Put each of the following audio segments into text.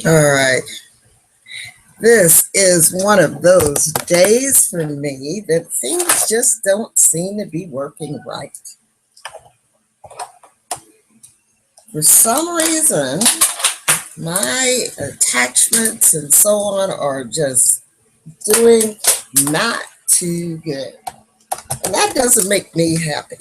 All right. This is one of those days for me that things just don't seem to be working right. For some reason, my attachments and so on are just doing not too good. And that doesn't make me happy.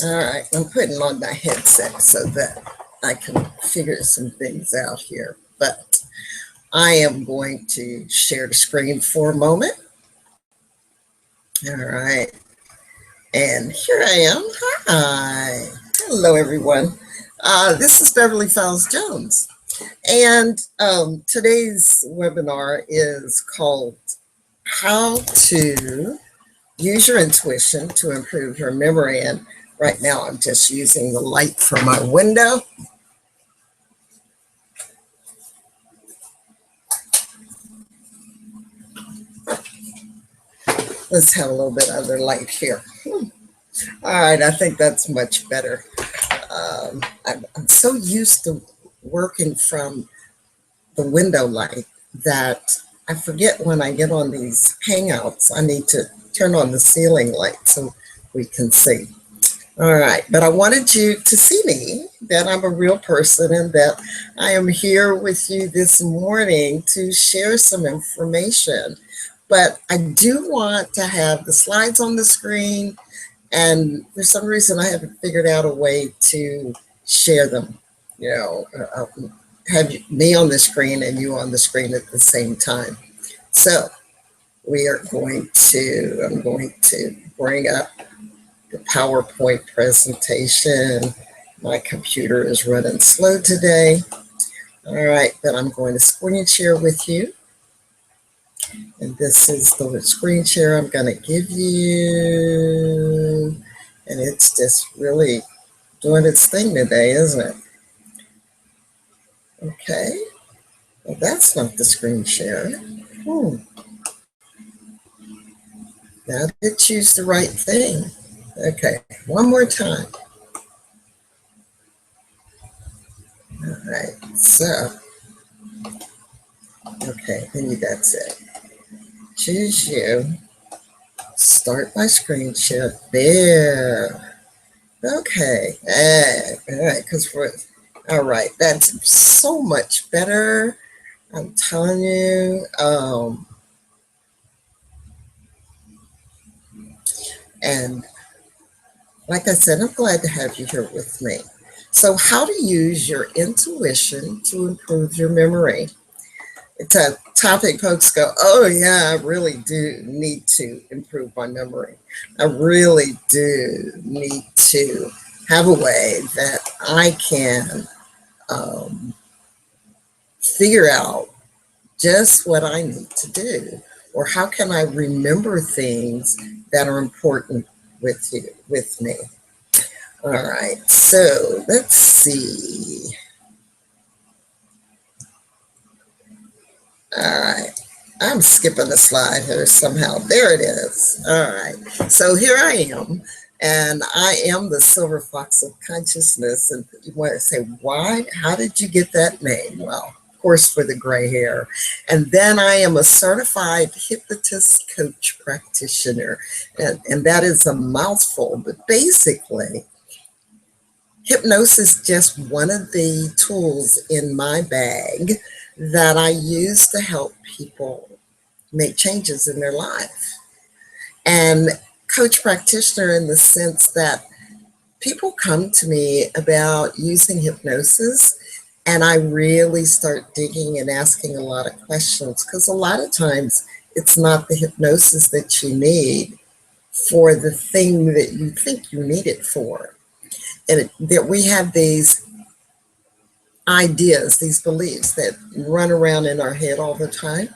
All right, I'm putting on my headset so that I can figure some things out here. But I am going to share the screen for a moment. All right. And here I am. Hi. Hello, everyone. This is Beverly Fowles Jones. And today's webinar is called How to Use Your Intuition to Improve Your Memory. And right now I'm just using the light from my window. Let's have a little bit of other light here. All right, I think that's much better. I'm so used to working from the window light that I forget when I get on these Hangouts, I need to turn on the ceiling light so we can see. All right, but I wanted you to see me, that I'm a real person and that I am here with you this morning to share some information. But I do want to have the slides on the screen, and for some reason I haven't figured out a way to share them, have me on the screen and you on the screen at the same time. So I'm going to bring up the PowerPoint presentation. My computer is running slow today. All right, but I'm going to screen share with you. And this is the screen share I'm going to give you. And it's just really doing its thing today, isn't it? Okay. Well, that's not the screen share. Now did it choose the right thing? Okay, one more time. All right, so, okay, maybe that's it. Choose you. Start my screen share. There. Okay. All right, all right, that's so much better. I'm telling you. And like I said, I'm glad to have you here with me. So how to use your intuition to improve your memory. It's a topic folks go, oh yeah, I really do need to improve my memory. I really do need to have a way that I can figure out just what I need to do, or how can I remember things that are important with me. All right, so let's see. All right, I'm skipping a slide here somehow. There it is. All right, so here I am, and I am the Silver Fox of Consciousness. And you want to say, why? How did you get that name? Well, of course, for the gray hair. And then I am a certified hypnotist coach practitioner. And that is a mouthful, but basically, hypnosis is just one of the tools in my bag that I use to help people make changes in their life. And coach practitioner in the sense that people come to me about using hypnosis, and I really start digging and asking a lot of questions, because a lot of times it's not the hypnosis that you need for the thing that you think you need it for. And that we have these ideas, these beliefs that run around in our head all the time.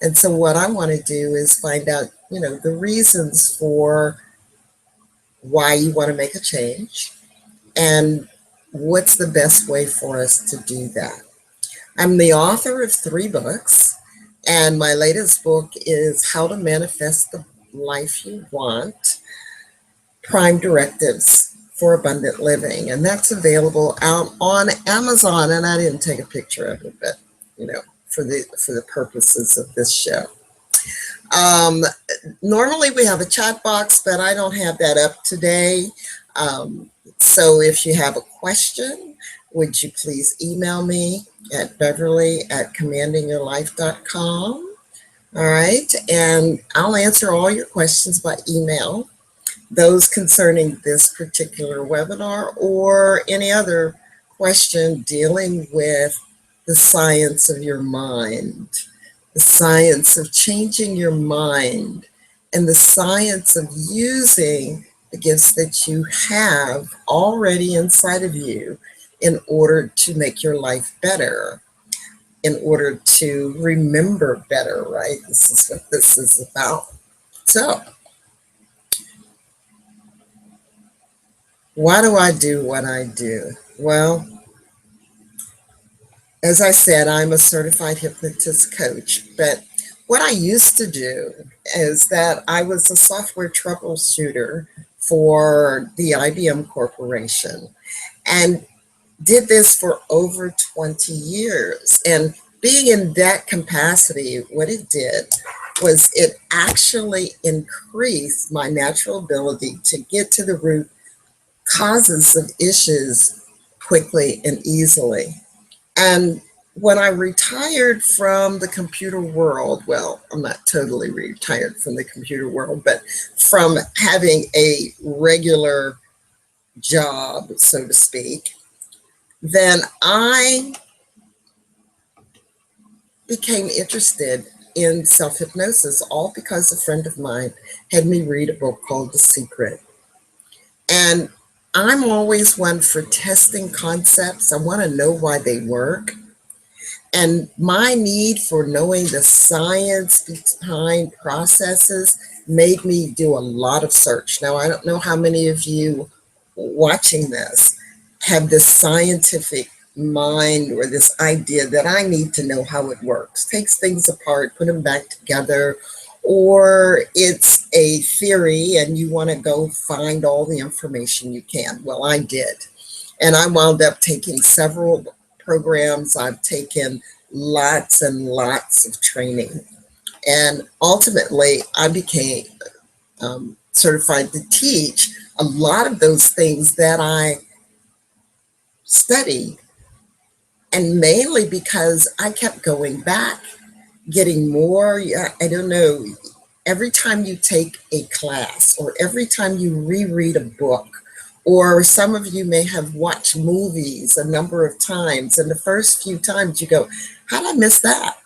And so what I want to do is find out, the reasons for why you want to make a change and what's the best way for us to do that. I'm the author of 3 books, and my latest book is How to Manifest the Life You Want, Prime Directives for Abundant Living. And that's available out on Amazon. And I didn't take a picture of it, but, for the purposes of this show. Um, Normally we have a chat box, but I don't have that up today. So if you have a question, would you please email me at beverly@commandingyourlife.com. All right, and I'll answer all your questions by email, those concerning this particular webinar or any other question dealing with the science of your mind, the science of changing your mind, and the science of using the gifts that you have already inside of you in order to make your life better, in order to remember better, right? This is what this is about. So, why do I do what I do? Well, as I said, I'm a certified hypnotist coach, but what I used to do is that I was a software troubleshooter for the IBM Corporation and did this for over 20 years. And being in that capacity, what it did was it actually increased my natural ability to get to the root causes of issues quickly and easily. And when I retired from the computer world, well, I'm not totally retired from the computer world, but from having a regular job, so to speak, then I became interested in self-hypnosis, all because a friend of mine had me read a book called The Secret. And I'm always one for testing concepts. I want to know why they work. And my need for knowing the science behind processes made me do a lot of search. Now, I don't know how many of you watching this have this scientific mind or this idea that I need to know how it works. Takes things apart, put them back together, or it's a theory and you want to go find all the information you can. Well, I did. And I wound up taking several programs. I've taken lots and lots of training. And ultimately, I became certified to teach a lot of those things that I studied. And mainly because I kept going back, getting more, I don't know, every time you take a class or every time you reread a book, or some of you may have watched movies a number of times, and the first few times you go, how did I miss that?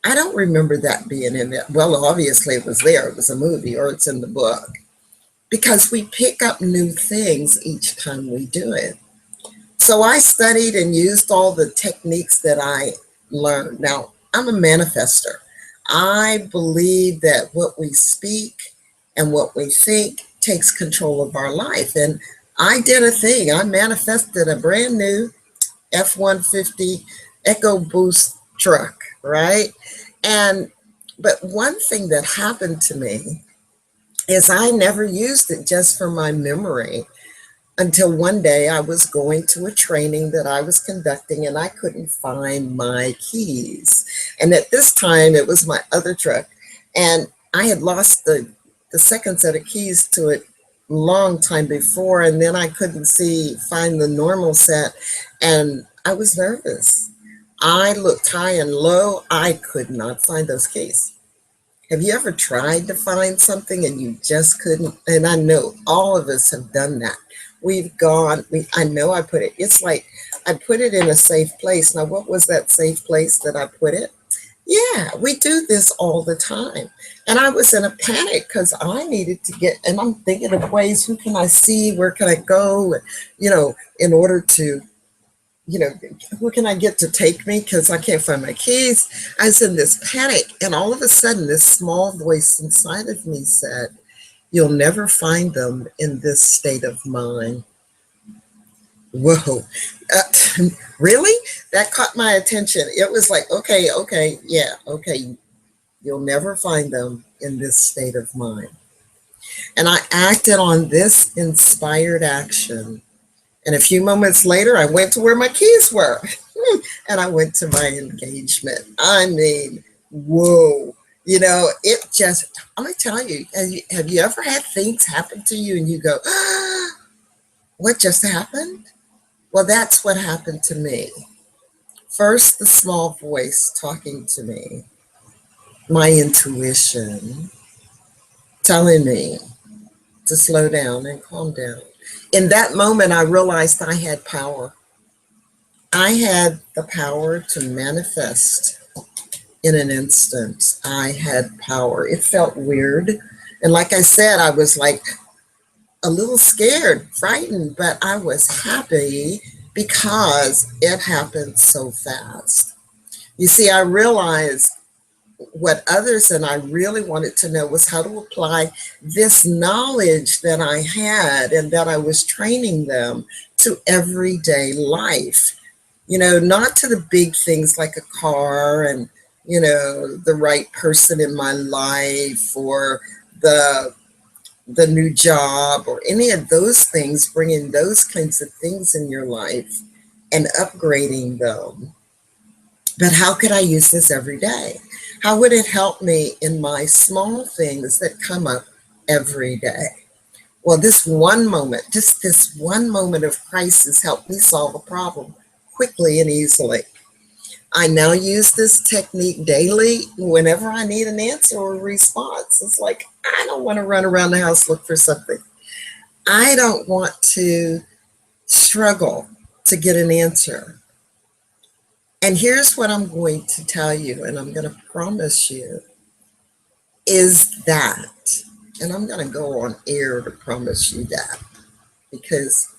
I don't remember that being in it. Well, obviously it was there. It was a movie or it's in the book. Because we pick up new things each time we do it. So I studied and used all the techniques that I learned. Now, I'm a manifester. I believe that what we speak and what we think takes control of our life. And I did a thing. I manifested a brand new F-150 EcoBoost truck, right? But one thing that happened to me is I never used it just for my memory until one day I was going to a training that I was conducting and I couldn't find my keys. And at this time, it was my other truck. And I had lost the second set of keys to it long time before. And then I couldn't find the normal set. And I was nervous. I looked high and low. I could not find those keys. Have you ever tried to find something and you just couldn't? And I know all of us have done that. I know I put it, it's like I put it in a safe place. Now, what was that safe place that I put it? Yeah, we do this all the time. And I was in a panic because I needed to and I'm thinking of ways, who can I see? Where can I go? In order to, who can I get to take me? Because I can't find my keys. I was in this panic. And all of a sudden, this small voice inside of me said, you'll never find them in this state of mind. Whoa, really? That caught my attention. It was like, okay, yeah, okay. You'll never find them in this state of mind. And I acted on this inspired action. And a few moments later, I went to where my keys were and I went to my engagement. I mean, whoa. You know, it just, I'm going to tell you, have you ever had things happen to you and you go, ah, what just happened? Well, that's what happened to me. First, the small voice talking to me, my intuition telling me to slow down and calm down. In that moment, I realized I had power. I had the power to manifest in an instant. I had power. It felt weird. And like I said, I was like a little scared, frightened, but I was happy because it happened so fast. You see, I realized what others and I really wanted to know was how to apply this knowledge that I had and that I was training them to everyday life. You know, not to the big things like a car and, you know, the right person in my life or the new job or any of those things, bringing those kinds of things in your life and upgrading them. But how could I use this every day? How would it help me in my small things that come up every day? Well, this one moment, just this one moment of crisis helped me solve a problem quickly and easily. I now use this technique daily whenever I need an answer or a response. It's like, I don't want to run around the house look for something. I don't want to struggle to get an answer. And here's what I'm going to tell you, and I'm going to promise you, is that, and I'm going to go on air to promise you that, because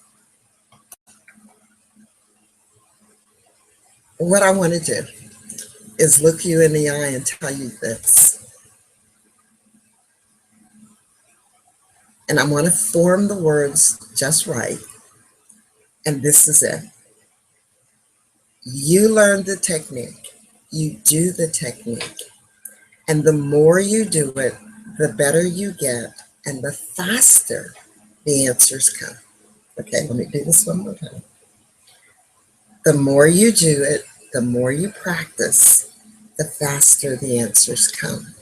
what I want to do is look you in the eye and tell you this. And I'm going to form the words just right. And this is it. You learn the technique. You do the technique. And the more you do it, the better you get and the faster the answers come. Okay, let me do this one more time. The more you do it, the more you practice, the faster the answers come.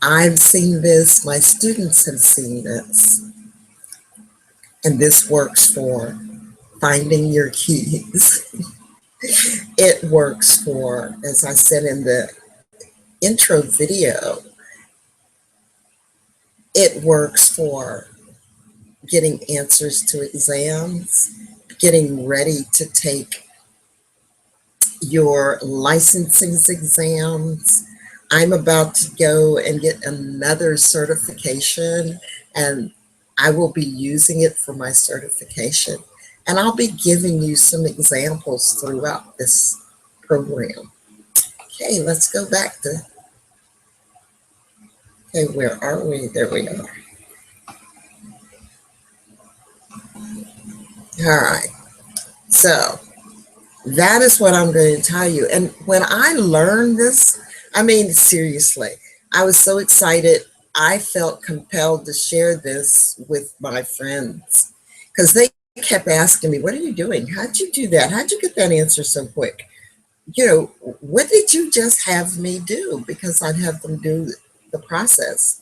I've seen this, my students have seen this, and this works for finding your keys. It works for, as I said in the intro video, it works for getting answers to exams, getting ready to take your licensing exams. I'm about to go and get another certification, and I will be using it for my certification. And I'll be giving you some examples throughout this program. Okay, let's go back to, okay, where are we? There we are. All right, so that is what I'm going to tell you. And when I learned this, I mean, seriously, I was so excited. I felt compelled to share this with my friends because they kept asking me, what are you doing? How'd you do that? How'd you get that answer so quick? You know, what did you just have me do? Because I'd have them do the process.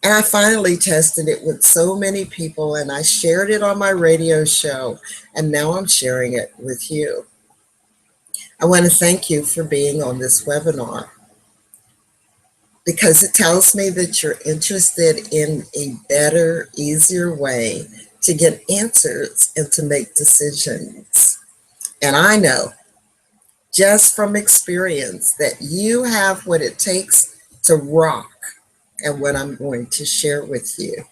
And I finally tested it with so many people and I shared it on my radio show. And now I'm sharing it with you. I want to thank you for being on this webinar because it tells me that you're interested in a better, easier way to get answers and to make decisions. And I know just from experience that you have what it takes to rock and what I'm going to share with you.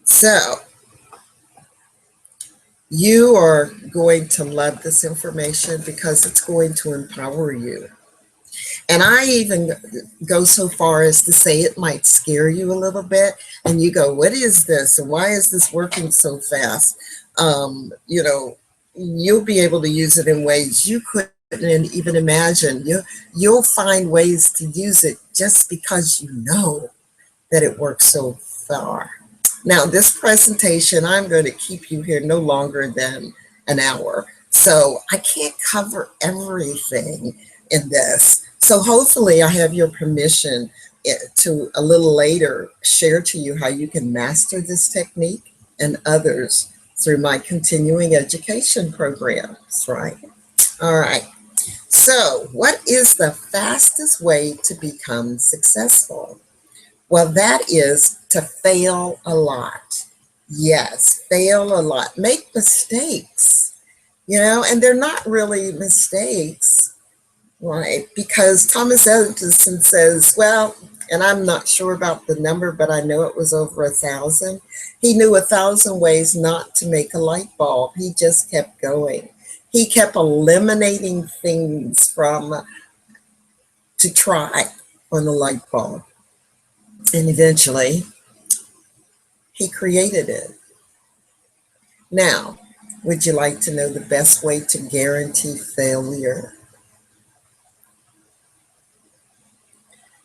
So you are going to love this information because it's going to empower you. And I even go so far as to say it might scare you a little bit. And you go, what is this? And why is this working so fast? You know, you'll be able to use it in ways you couldn't even imagine. You'll find ways to use it just because you know that it works so far. Now, this presentation, I'm going to keep you here no longer than an hour. So I can't cover everything in this. So hopefully I have your permission to a little later share to you how you can master this technique and others through my continuing education programs, right? All right. So what is the fastest way to become successful? Well, that is to fail a lot. Yes, fail a lot. Make mistakes, and they're not really mistakes, right? Because Thomas Edison says, well, and I'm not sure about the number, but I know it was over 1,000. He knew 1,000 ways not to make a light bulb. He just kept going. He kept eliminating things to try on the light bulb. And eventually, he created it. Now, would you like to know the best way to guarantee failure?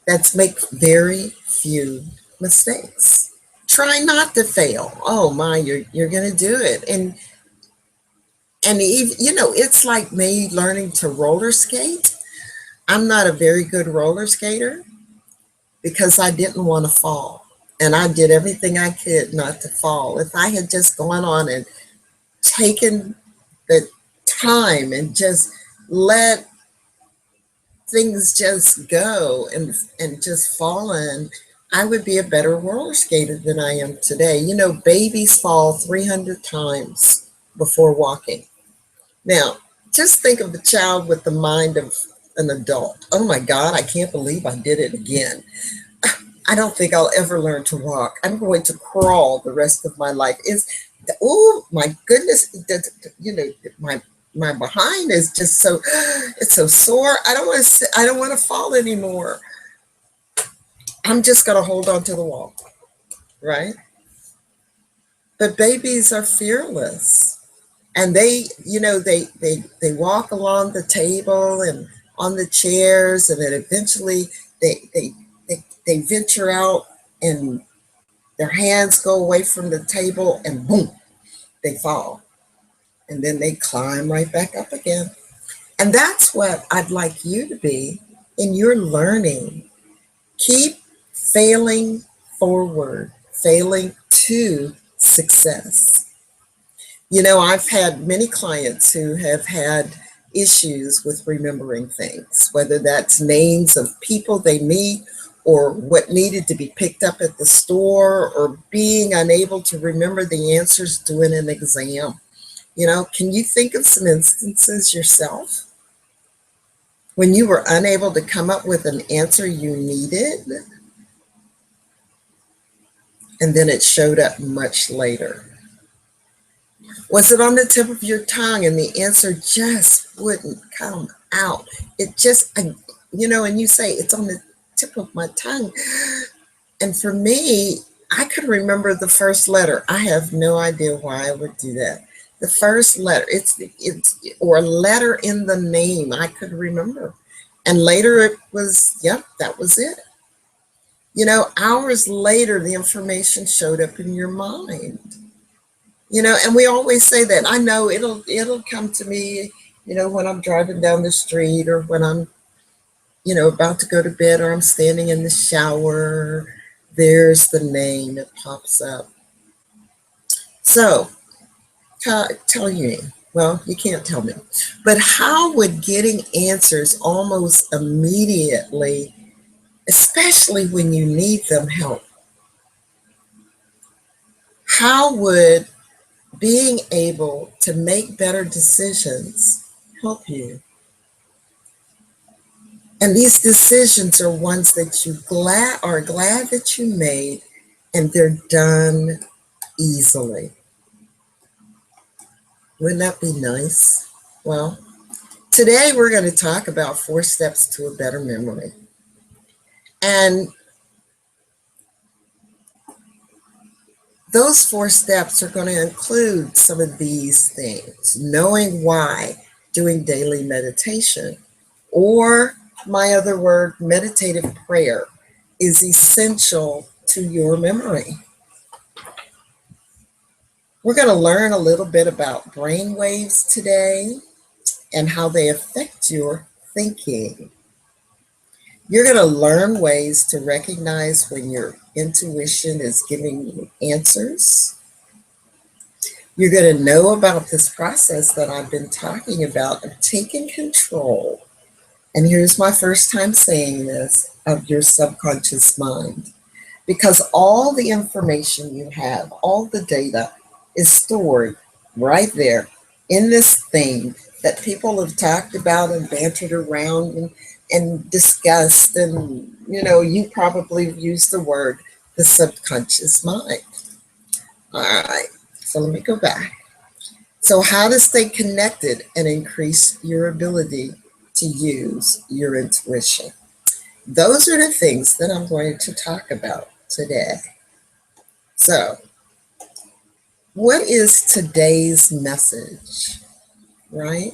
That's make very few mistakes. Try not to fail. Oh my, you're going to do it. And it's like me learning to roller skate. I'm not a very good roller skater because I didn't want to fall. And I did everything I could not to fall. If I had just gone on and taken the time and just let things just go and just fallen, I would be a better roller skater than I am today. Babies fall 300 times before walking. Now, just think of a child with the mind of an adult. Oh my God, I can't believe I did it again. I don't think I'll ever learn to walk. I'm going to crawl the rest of my life. Oh my goodness, my behind is just it's so sore. I don't want to fall anymore. I'm just going to hold on to the wall, right? But babies are fearless, and they walk along the table and on the chairs, and then eventually they venture out and their hands go away from the table and boom, they fall. And then they climb right back up again. And that's what I'd like you to be in your learning. Keep failing forward, failing to success. I've had many clients who have had issues with remembering things, whether that's names of people they meet or what needed to be picked up at the store or being unable to remember the answers during an exam. Can you think of some instances yourself when you were unable to come up with an answer you needed, and then it showed up much later? Was it on the tip of your tongue and the answer just wouldn't come out? It just, and you say, it's on the tip of my tongue. And for me, I could remember the first letter. I have no idea why I would do that. The first letter, or a letter in the name, I could remember. And later it was, yep, that was it. Hours later, the information showed up in your mind. And we always say that. I know it'll come to me, when I'm driving down the street or when I'm, about to go to bed or I'm standing in the shower. There's the name, it pops up. So, tell you, well, you can't tell me, but how would getting answers almost immediately, especially when you need them, help? How would being able to make better decisions help you? And these decisions are ones that you are glad that you made, and they're done easily. Wouldn't that be nice? Well, today we're going to talk about 4 steps to a better memory. And those 4 steps are going to include some of these things: knowing why, doing daily meditation, or my other word, meditative prayer, is essential to your memory. We're going to learn a little bit about brain waves today and how they affect your thinking. You're going to learn ways to recognize when your intuition is giving you answers. You're going to know about this process that I've been talking about of taking control. And here's my first time saying this, of your subconscious mind. Because all the information you have, all the data is stored right there in this thing that people have talked about and bantered around and discussed. And, you probably used the word the subconscious mind. All right, so let me go back. So, how to stay connected and increase your ability to use your intuition. Those are the things that I'm going to talk about today. So, what is today's message, right?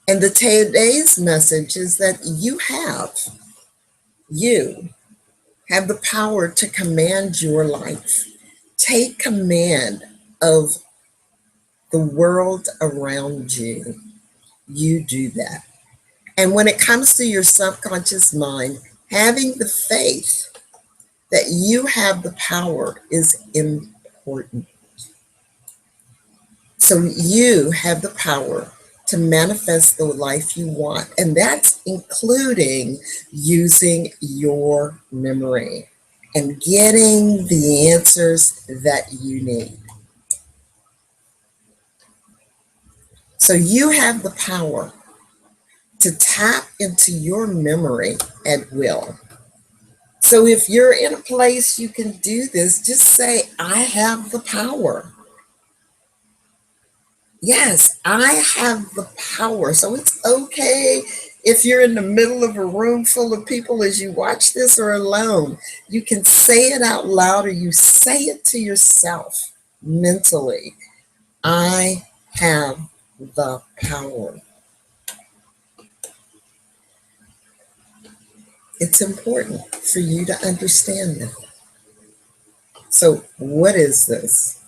And the today's message is that you have the power to command your life. Take command of the world around you. You do that. And when it comes to your subconscious mind, having the faith that you have the power is important. So you have the power to manifest the life you want, and that's including using your memory and getting the answers that you need. So you have the power to tap into your memory at will. So if you're in a place you can do this, just say, I have the power. Yes, I have the power. So it's okay if you're in the middle of a room full of people as you watch this, or alone. You can say it out loud, or you say it to yourself mentally. I have the power. It's important for you to understand that. So what is this?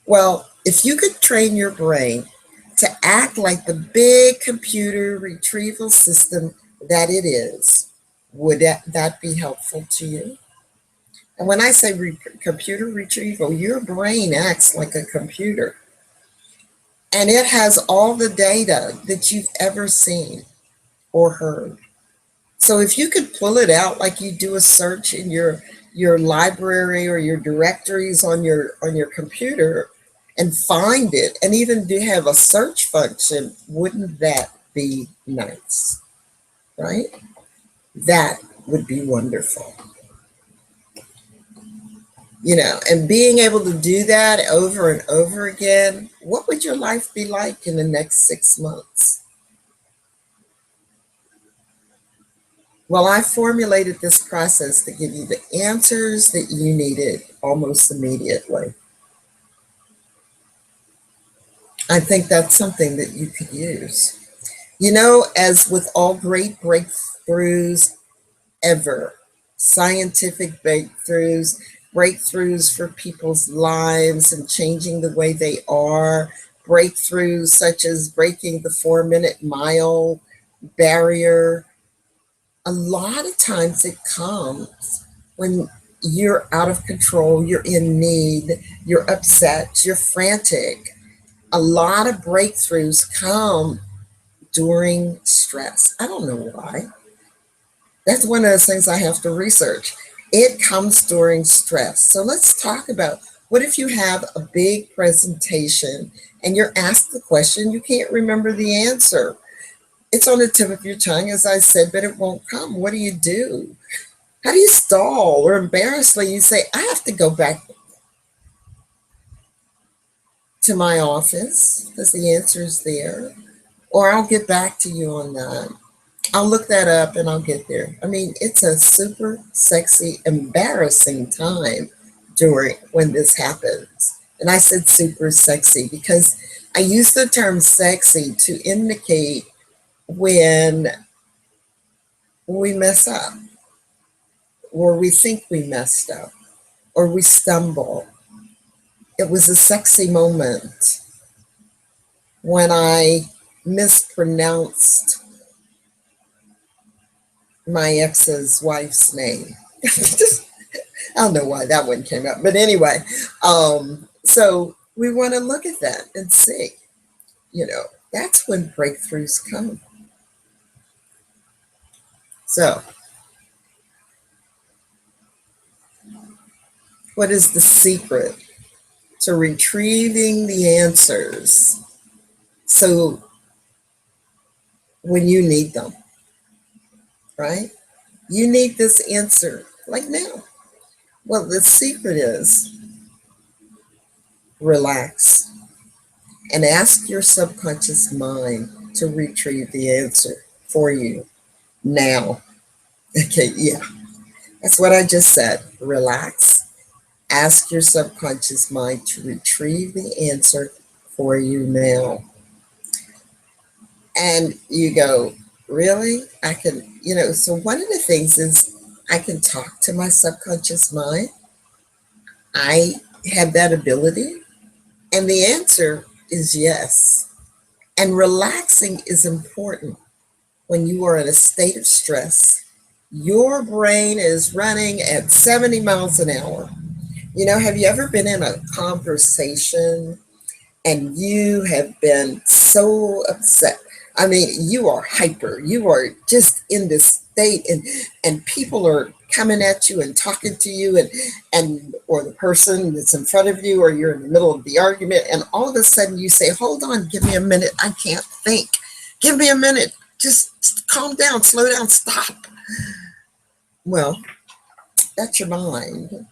Well, if you could train your brain to act like the big computer retrieval system that it is, would that be helpful to you? And when I say computer retrieval, your brain acts like a computer. And it has all the data that you've ever seen or heard. So if you could pull it out like you do a search in your library or your directories on your computer and find it, and even do have a search function, wouldn't that be nice? Right? That would be wonderful. And being able to do that over and over again, what would your life be like in the next 6 months? Well, I formulated this process to give you the answers that you needed almost immediately. I think that's something that you could use. As with all great breakthroughs ever, scientific breakthroughs for people's lives and changing the way they are, breakthroughs such as breaking the 4-minute mile barrier, a lot of times it comes when you're out of control, you're in need, you're upset, you're frantic. A lot of breakthroughs come during stress. I don't know why. That's one of those things I have to research. It comes during stress. So let's talk about, what if you have a big presentation and you're asked the question, you can't remember the answer? It's on the tip of your tongue, as I said, but it won't come. What do you do? How do you stall? Or embarrassedly, you say, I have to go back to my office because the answer is there. Or I'll get back to you on that. I'll look that up and I'll get there. I mean, it's a super sexy, embarrassing time during when this happens. And I said super sexy because I use the term sexy to indicate when we mess up, or we think we messed up, or we stumble. It was a sexy moment when I mispronounced my ex's wife's name. I don't know why that one came up, but anyway, so we want to look at that and see, you know, that's when breakthroughs come. So, what is the secret to retrieving the answers so when you need them, right? You need this answer like now. Well, the secret is relax and ask your subconscious mind to retrieve the answer for you now. Okay, yeah, that's what I just said. Relax. Ask your subconscious mind to retrieve the answer for you now. And you go, really? I can, so one of the things is I can talk to my subconscious mind. I have that ability. And the answer is yes. And relaxing is important when you are in a state of stress. Your brain is running at 70 miles an hour. Have you ever been in a conversation and you have been so upset? I mean, you are hyper. You are just in this state, and people are coming at you and talking to you, and or the person that's in front of you, or you're in the middle of the argument, and all of a sudden you say, "Hold on, give me a minute. I can't think. Give me a minute. Just calm down, slow down, stop." Well, that's your mind.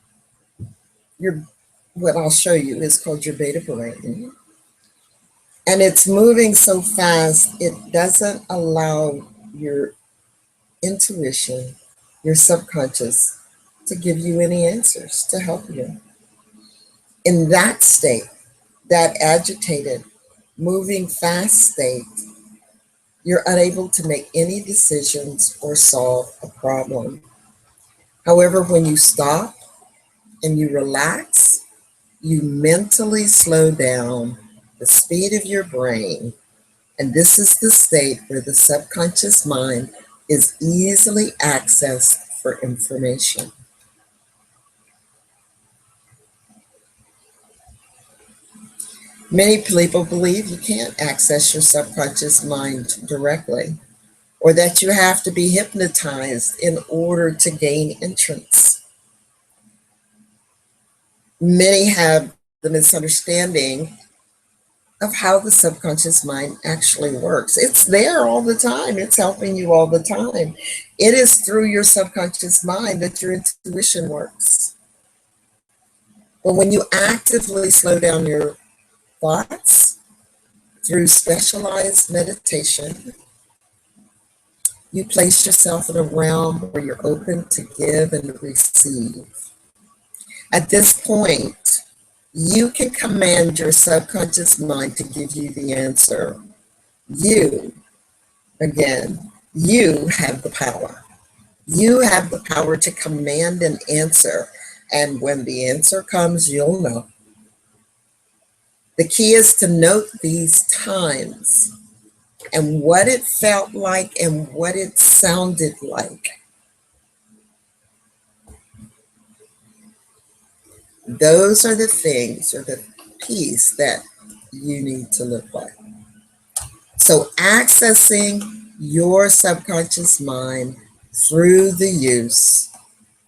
What I'll show you is called your beta brain. And it's moving so fast, it doesn't allow your intuition, your subconscious, to give you any answers to help you. In that state, that agitated, moving fast state, you're unable to make any decisions or solve a problem. However, when you stop and you relax, you mentally slow down the speed of your brain. And this is the state where the subconscious mind is easily accessed for information. Many people believe you can't access your subconscious mind directly, or that you have to be hypnotized in order to gain entrance. Many have the misunderstanding of how the subconscious mind actually works. It's there all the time. It's helping you all the time. It is through your subconscious mind that your intuition works. But when you actively slow down your thoughts through specialized meditation, you place yourself in a realm where you're open to give and receive. At this point, you can command your subconscious mind to give you the answer. You, again, you have the power. You have the power to command an answer. And when the answer comes, you'll know. The key is to note these times and what it felt like and what it sounded like. Those are the things, or the piece that you need to look like. So accessing your subconscious mind through the use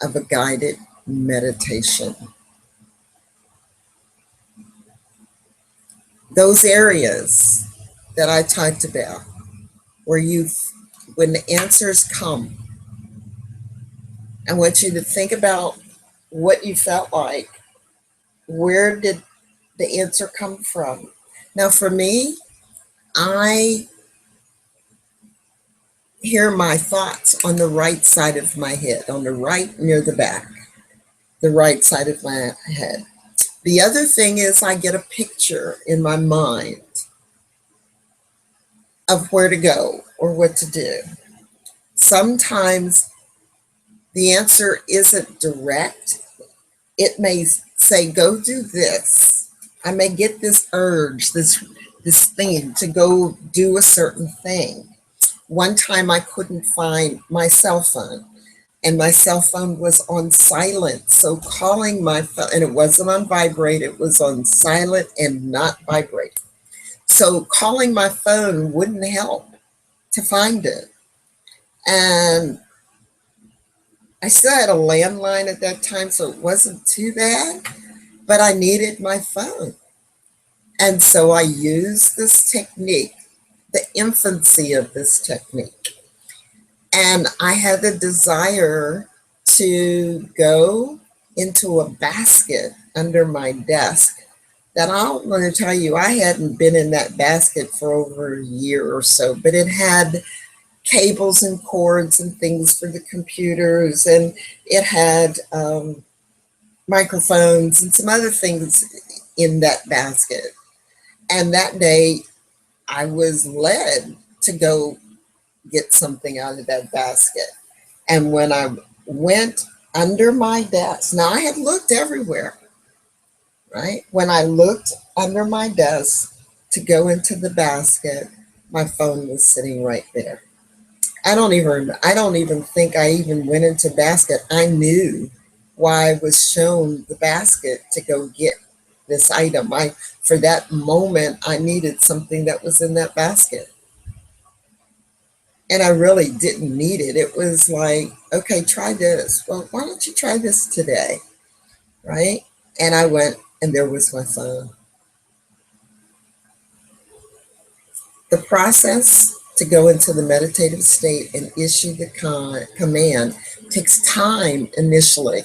of a guided meditation. Those areas that I talked about, where when the answers come, I want you to think about what you felt like. Where did the answer come from? Now, for me, I hear my thoughts on the right side of my head, on the right near the back, the right side of my head. The other thing is I get a picture in my mind of where to go or what to do. Sometimes the answer isn't direct. It may say, go do this. I may get this urge, this thing to go do a certain thing. One time I couldn't find my cell phone, and my cell phone was on silent. So calling my phone, and it wasn't on vibrate, it was on silent and not vibrate. So calling my phone wouldn't help to find it. And I still had a landline at that time, so it wasn't too bad, but I needed my phone. And so I used this technique, the infancy of this technique. And I had the desire to go into a basket under my desk that I don't want to tell you, I hadn't been in that basket for over a year or so, but it had cables and cords and things for the computers, and it had microphones and some other things in that basket. And that day I was led to go get something out of that basket. And when I went under my desk, now I had looked everywhere, right? When I looked under my desk to go into the basket, my phone was sitting right there. I don't even think I even went into basket. I knew why I was shown the basket to go get this item. For that moment, I needed something that was in that basket. And I really didn't need it. It was like, okay, try this. Well, why don't you try this today? Right? And I went, and there was my phone. The process to go into the meditative state and issue the command takes time initially.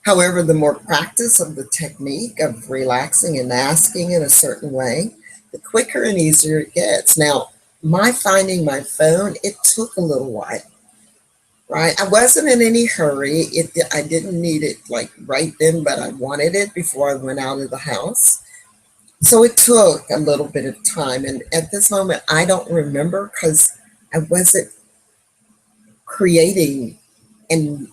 However, the more practice of the technique of relaxing and asking in a certain way, the quicker and easier it gets. Now, my finding my phone, it took a little while, right? I wasn't in any hurry. I didn't need it like right then, but I wanted it before I went out of the house. So it took a little bit of time. And at this moment, I don't remember because I wasn't creating and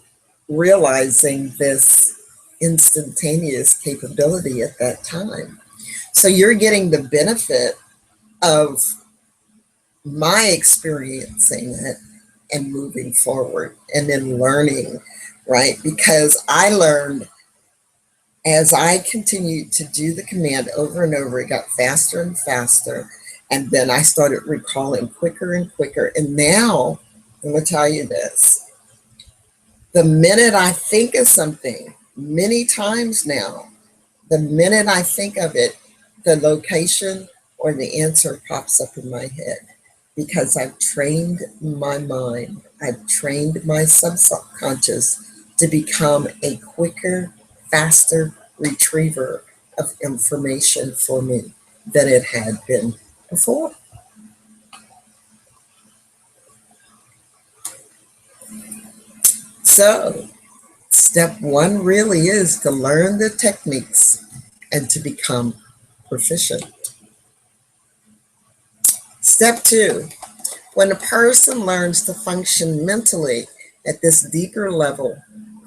realizing this instantaneous capability at that time. So you're getting the benefit of my experiencing it and moving forward and then learning, right? Because I learned as I continued to do the command over and over, it got faster and faster. And then I started recalling quicker and quicker. And now, I'm going to tell you this. The minute I think of something, many times now, the minute I think of it, the location or the answer pops up in my head because I've trained my mind. I've trained my subconscious to become a quicker, faster retriever of information for me than it had been before. So, step one really is to learn the techniques and to become proficient. Step two, when a person learns to function mentally at this deeper level,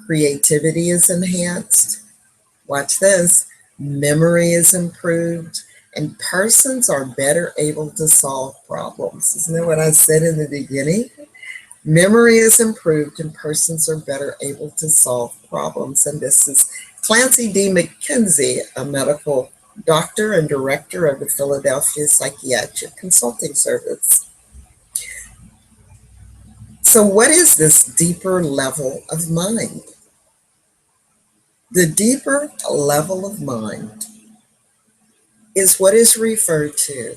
creativity is enhanced. Watch this. Memory is improved, and persons are better able to solve problems. Isn't that what I said in the beginning? Memory is improved, and persons are better able to solve problems. And this is Clancy D. McKenzie, a medical doctor and director of the Philadelphia Psychiatric Consulting Service. So, what is this deeper level of mind? The deeper level of mind is what is referred to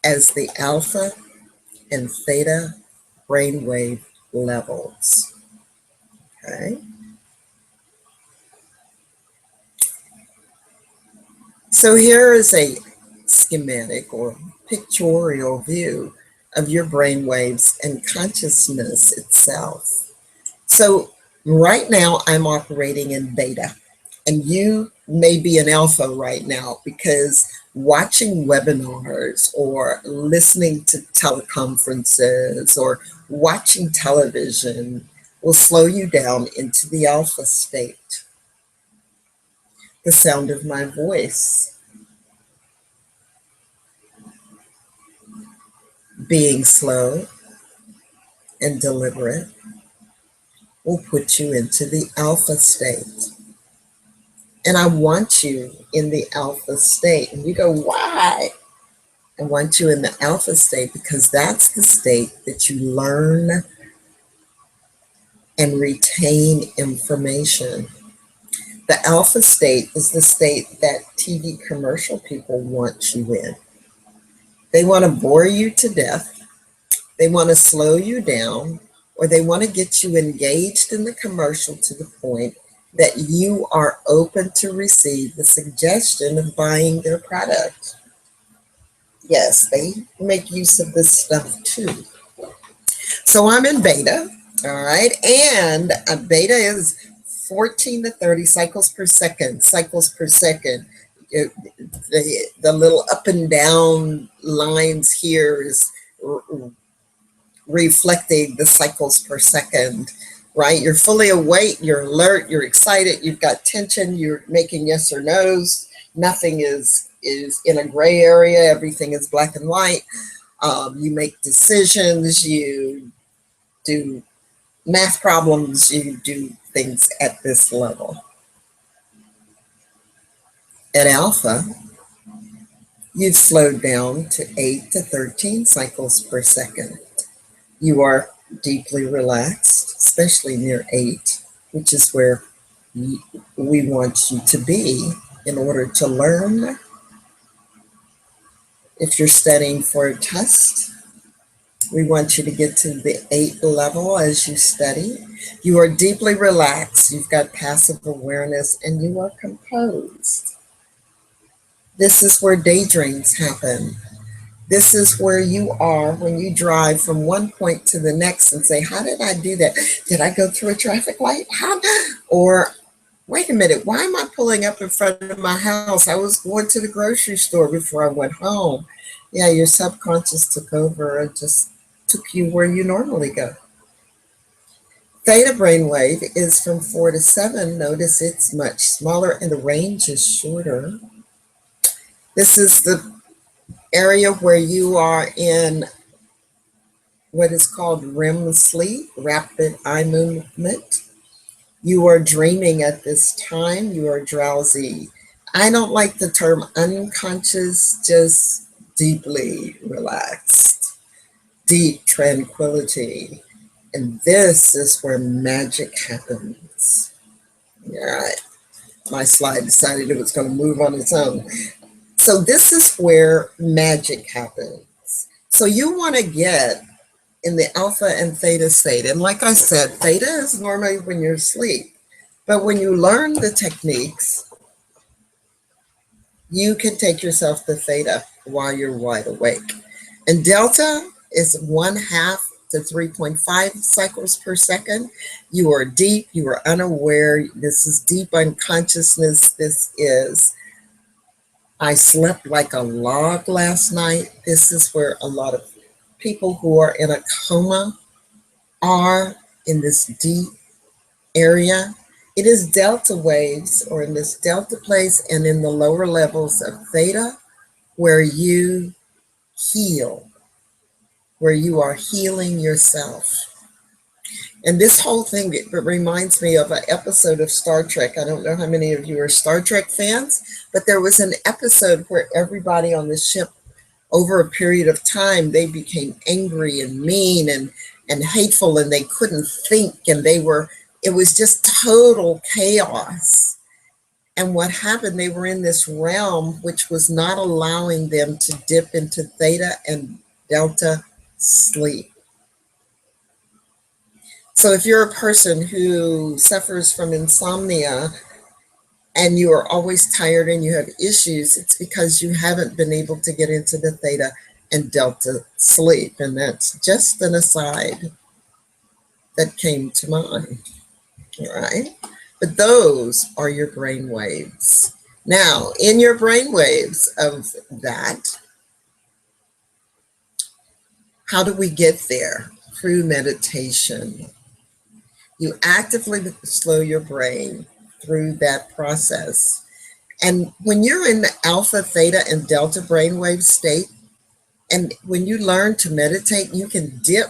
as the alpha and theta brainwave levels. Okay? So here is a schematic or pictorial view of your brain waves and consciousness itself. So right now I'm operating in beta. And you may be an alpha right now because watching webinars or listening to teleconferences or watching television will slow you down into the alpha state. The sound of my voice Being slow and deliberate will put you into the alpha state. And I want you in the alpha state. And you go, why? I want you in the alpha state because that's the state that you learn and retain information. The alpha state is the state that TV commercial people want you in. They want to bore you to death. They want to slow you down, or they want to get you engaged in the commercial to the point that you are open to receive the suggestion of buying their product. Yes, they make use of this stuff too. So I'm in beta, all right, and beta is 14 to 30 cycles per second, the little up and down lines here is reflecting the cycles per second, right? You're fully awake, you're alert, you're excited, you've got tension, you're making yes or no's. Nothing is in a gray area, everything is black and white. You make decisions, you do math problems, you do things at this level. At alpha, you've slowed down to 8 to 13 cycles per second. You are deeply relaxed, especially near 8, which is where we want you to be in order to learn. If you're studying for a test, we want you to get to the 8 level as you study. You are deeply relaxed, you've got passive awareness, and you are composed. This is where daydreams happen. This is where you are when you drive from one point to the next and say, how did I do that? Did I go through a traffic light? Or, wait a minute, why am I pulling up in front of my house? I was going to the grocery store before I went home. Yeah, your subconscious took over and just took you where you normally go. Theta brainwave is from 4 to 7. Notice it's much smaller and the range is shorter. This is the area where you are in what is called REM sleep, rapid eye movement. You are dreaming at this time, you are drowsy. I don't like the term unconscious, just deeply relaxed, deep tranquility. And this is where magic happens. All right, my slide decided it was going to move on its own. So this is where magic happens. So you want to get in the alpha and theta state. And like I said, theta is normally when you're asleep. But when you learn the techniques, you can take yourself to theta while you're wide awake. And delta is 1/2 to 3.5 cycles per second. You are deep, you are unaware. This is deep unconsciousness. This is I slept like a log last night. This is where a lot of people who are in a coma are, in this deep area. It is delta waves, or in this delta place and in the lower levels of theta, where you heal, where you are healing yourself. And this whole thing, it reminds me of an episode of Star Trek. I don't know how many of you are Star Trek fans, but there was an episode where everybody on the ship, over a period of time, they became angry and mean and hateful, and they couldn't think, and it was just total chaos. And what happened, they were in this realm which was not allowing them to dip into theta and delta sleep. So if you're a person who suffers from insomnia and you are always tired and you have issues, it's because you haven't been able to get into the theta and delta sleep. And that's just an aside that came to mind, all right? But those are your brain waves. Now, in your brain waves of that, how do we get there? Through meditation. You actively slow your brain through that process. And when you're in the alpha, theta, and delta brainwave state, And when you learn to meditate, you can dip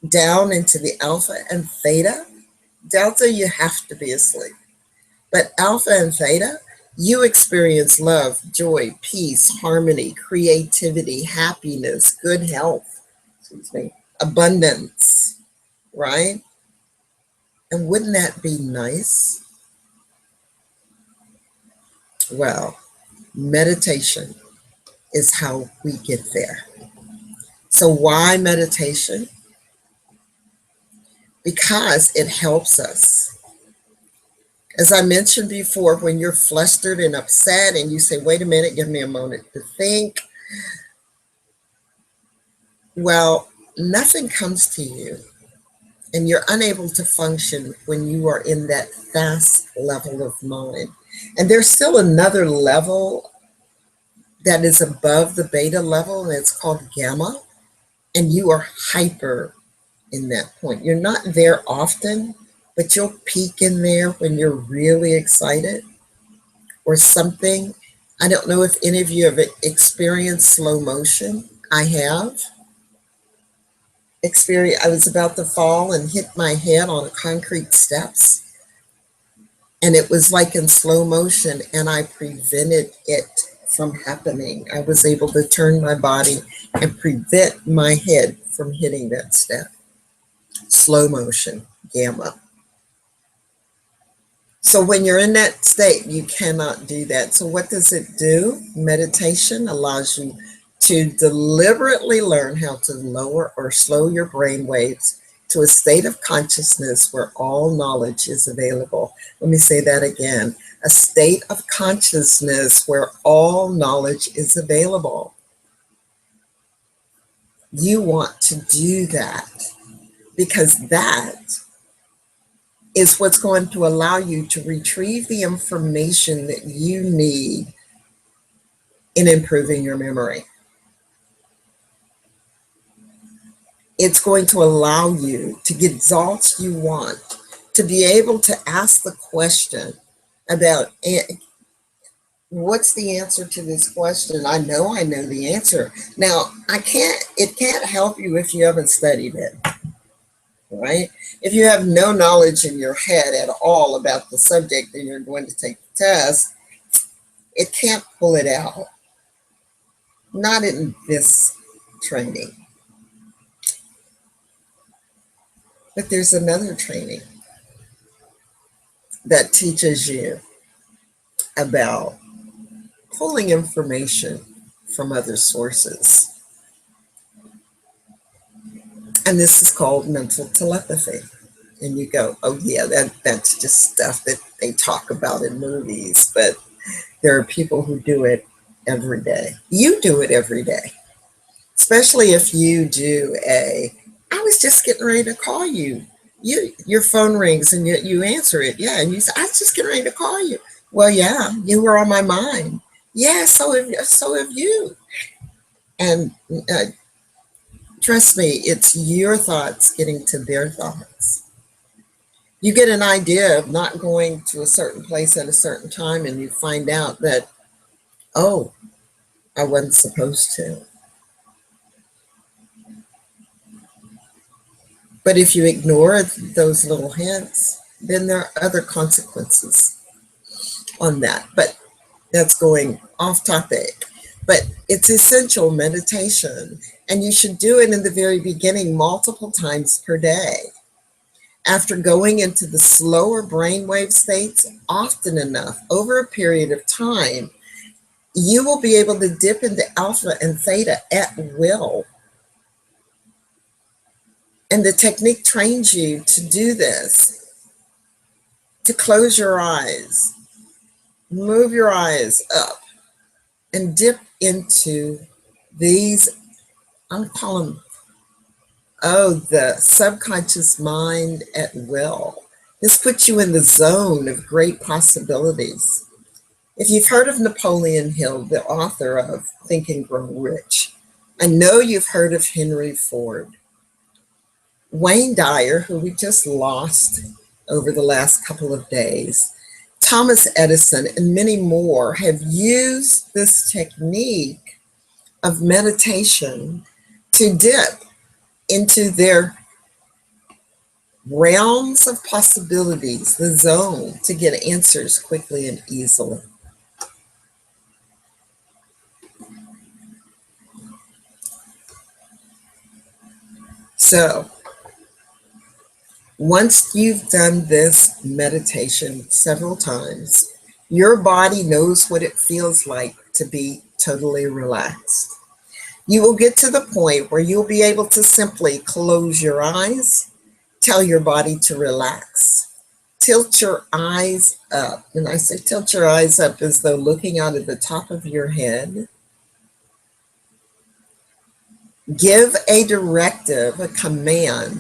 down into the alpha and theta. Delta, you have to be asleep. But alpha and theta, you experience love, joy, peace, harmony, creativity, happiness, good health, excuse me, abundance, right? And wouldn't that be nice? Well, meditation is how we get there. So why meditation? Because it helps us. As I mentioned before, when you're flustered and upset and you say, wait a minute, give me a moment to think. Well, nothing comes to you and you're unable to function when you are in that fast level of mind. And there's still another level that is above the beta level, and it's called gamma. And you are hyper in that point. You're not there often, but you'll peak in there when you're really excited or something. I don't know if any of you have experienced slow motion. I have experienced. I was about to fall and hit my head on concrete steps. And it was like in slow motion, and I prevented it from happening. I was able to turn my body and prevent my head from hitting that step. Slow motion, gamma. So when you're in that state, you cannot do that. So what does it do? Meditation allows you to deliberately learn how to lower or slow your brain waves to a state of consciousness where all knowledge is available. Let me say that again. A state of consciousness where all knowledge is available. You want to do that because that is what's going to allow you to retrieve the information that you need in improving your memory. It's going to allow you to get results you want, to be able to ask the question about what's the answer to this question. I know the answer. Now, it can't help you if you haven't studied it, right? If you have no knowledge in your head at all about the subject that you're going to take the test, it can't pull it out. Not in this training. But there's another training that teaches you about pulling information from other sources. And this is called mental telepathy. And you go, oh yeah, that's just stuff that they talk about in movies. But there are people who do it every day. You do it every day. Especially if you do I was just getting ready to call you. Your phone rings and you answer it. Yeah, and you say, I was just getting ready to call you. Well, yeah, you were on my mind. Yeah, so have you. And trust me, it's your thoughts getting to their thoughts. You get an idea of not going to a certain place at a certain time, and you find out that, oh, I wasn't supposed to. But if you ignore those little hints, then there are other consequences on that. But that's going off topic. But it's essential meditation, and you should do it in the very beginning multiple times per day. After going into the slower brainwave states often enough over a period of time, you will be able to dip into alpha and theta at will. And the technique trains you to do this, to close your eyes, move your eyes up, and dip into these, I'll call them, the subconscious mind at will. This puts you in the zone of great possibilities. If you've heard of Napoleon Hill, the author of Think and Grow Rich, I know you've heard of Henry Ford. Wayne Dyer, who we just lost over the last couple of days, Thomas Edison, and many more have used this technique of meditation to dip into their realms of possibilities, the zone, to get answers quickly and easily. So, once you've done this meditation several times, your body knows what it feels like to be totally relaxed. You will get to the point where you'll be able to simply close your eyes, tell your body to relax, tilt your eyes up. And I say tilt your eyes up as though looking out at the top of your head. Give a directive, a command.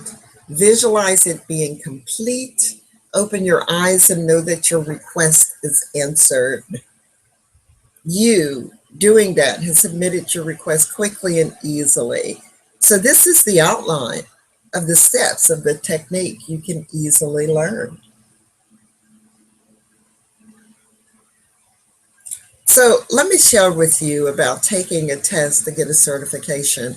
Visualize it being complete. Open your eyes and know that your request is answered. You doing that has submitted your request quickly and easily. So this is the outline of the steps of the technique you can easily learn. So let me share with you about taking a test to get a certification.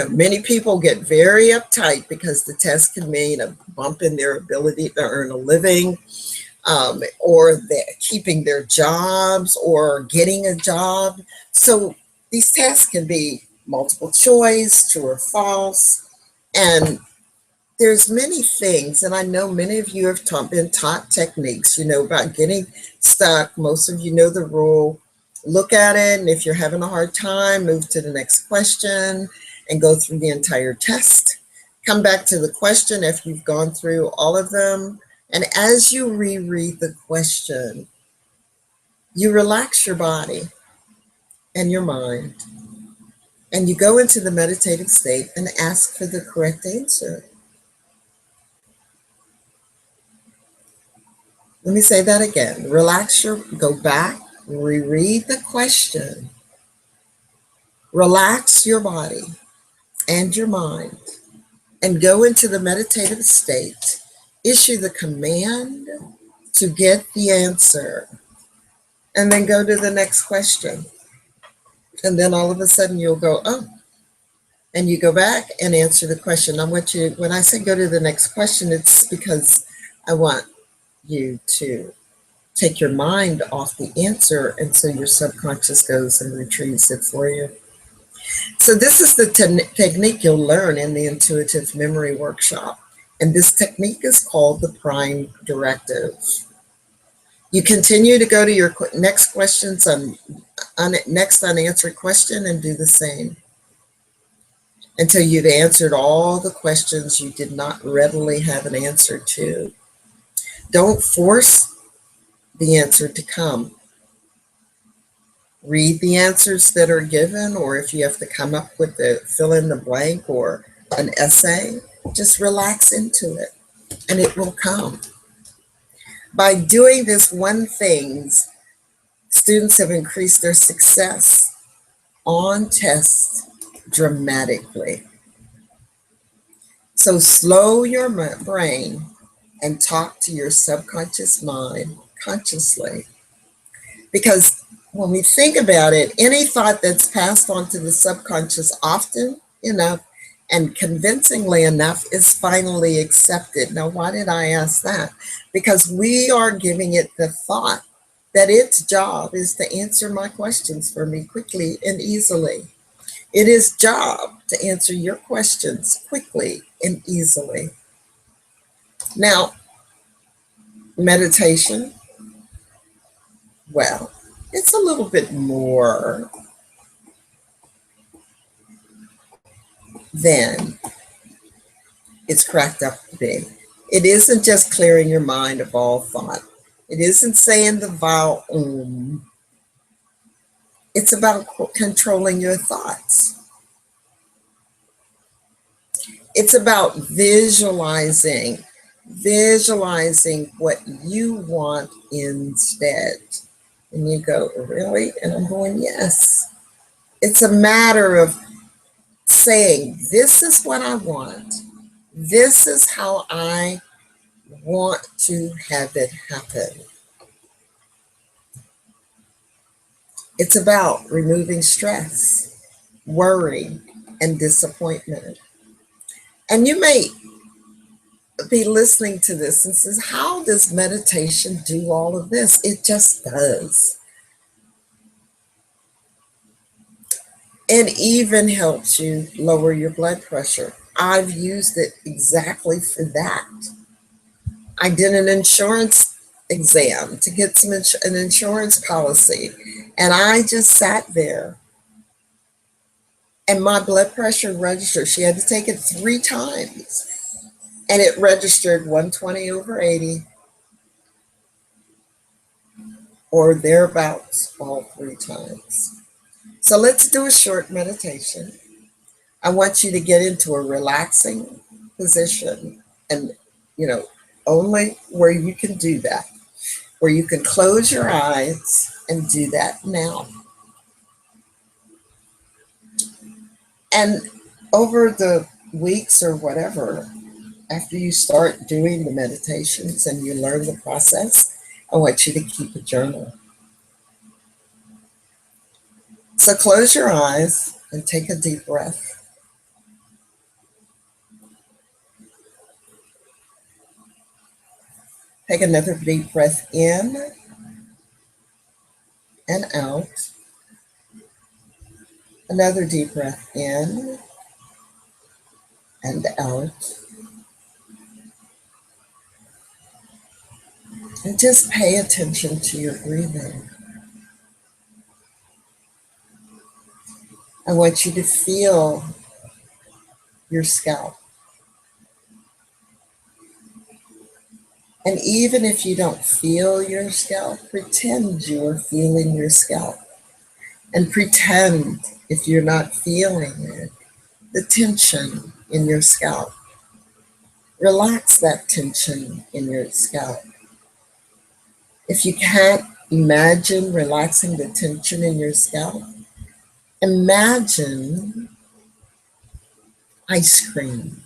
Many people get very uptight because the test can mean a bump in their ability to earn a living, or they're keeping their jobs or getting a job. So these tests can be multiple choice, true or false, and there's many things, and I know many of you have been taught techniques, about getting stuck. Most of you know the rule. Look at it, and if you're having a hard time, move to the next question and go through the entire test. Come back to the question if you've gone through all of them. And as you reread the question, you relax your body and your mind, and you go into the meditative state and ask for the correct answer. Let me say that again. Go back, reread the question, relax your body and your mind, and go into the meditative state. Issue the command to get the answer, and then go to the next question. And then all of a sudden you'll go, oh, and you go back and answer the question. When I say go to the next question, it's because I want you to take your mind off the answer, and so your subconscious goes and retrieves it for you. So this is the technique you'll learn in the Intuitive Memory Workshop, and this technique is called the Prime Directive. You continue to go to your next questions next unanswered question and do the same until you've answered all the questions you did not readily have an answer to. Don't force the answer to come. Read the answers that are given, or if you have to come up with fill in the blank or an essay, just relax into it and it will come. By doing this one thing, students have increased their success on tests dramatically. So slow your brain and talk to your subconscious mind consciously. Because when we think about it, any thought that's passed on to the subconscious often enough and convincingly enough is finally accepted. Now, why did I ask that? Because we are giving it the thought that its job is to answer my questions for me quickly and easily. It is job to answer your questions quickly and easily. Now, meditation, well, it's a little bit more than it's cracked up to be. It isn't just clearing your mind of all thought. It isn't saying the vowel om. It's about controlling your thoughts. It's about visualizing what you want instead. And you go, really? And I'm going, yes. It's a matter of saying, this is what I want. This is how I want to have it happen. It's about removing stress. worry, and disappointment. And you may be listening to this and says, how does meditation do all of this? It just does. It even helps you lower your blood pressure. I've used it exactly for that. I did an insurance exam to get an insurance policy, and I just sat there and my blood pressure registered. She had to take it 3 times, and it registered 120/80 or thereabouts all 3 times. So let's do a short meditation. I want you to get into a relaxing position, and, you know, only where you can do that, where you can close your eyes and do that now. And over the weeks or whatever, after you start doing the meditations and you learn the process, I want you to keep a journal. So close your eyes and take a deep breath. Take another deep breath in and out. Another deep breath in and out. And just pay attention to your breathing. I want you to feel your scalp. And even if you don't feel your scalp, pretend you are feeling your scalp. And pretend, if you're not feeling it, the tension in your scalp. Relax that tension in your scalp. If you can't imagine relaxing the tension in your scalp, imagine ice cream.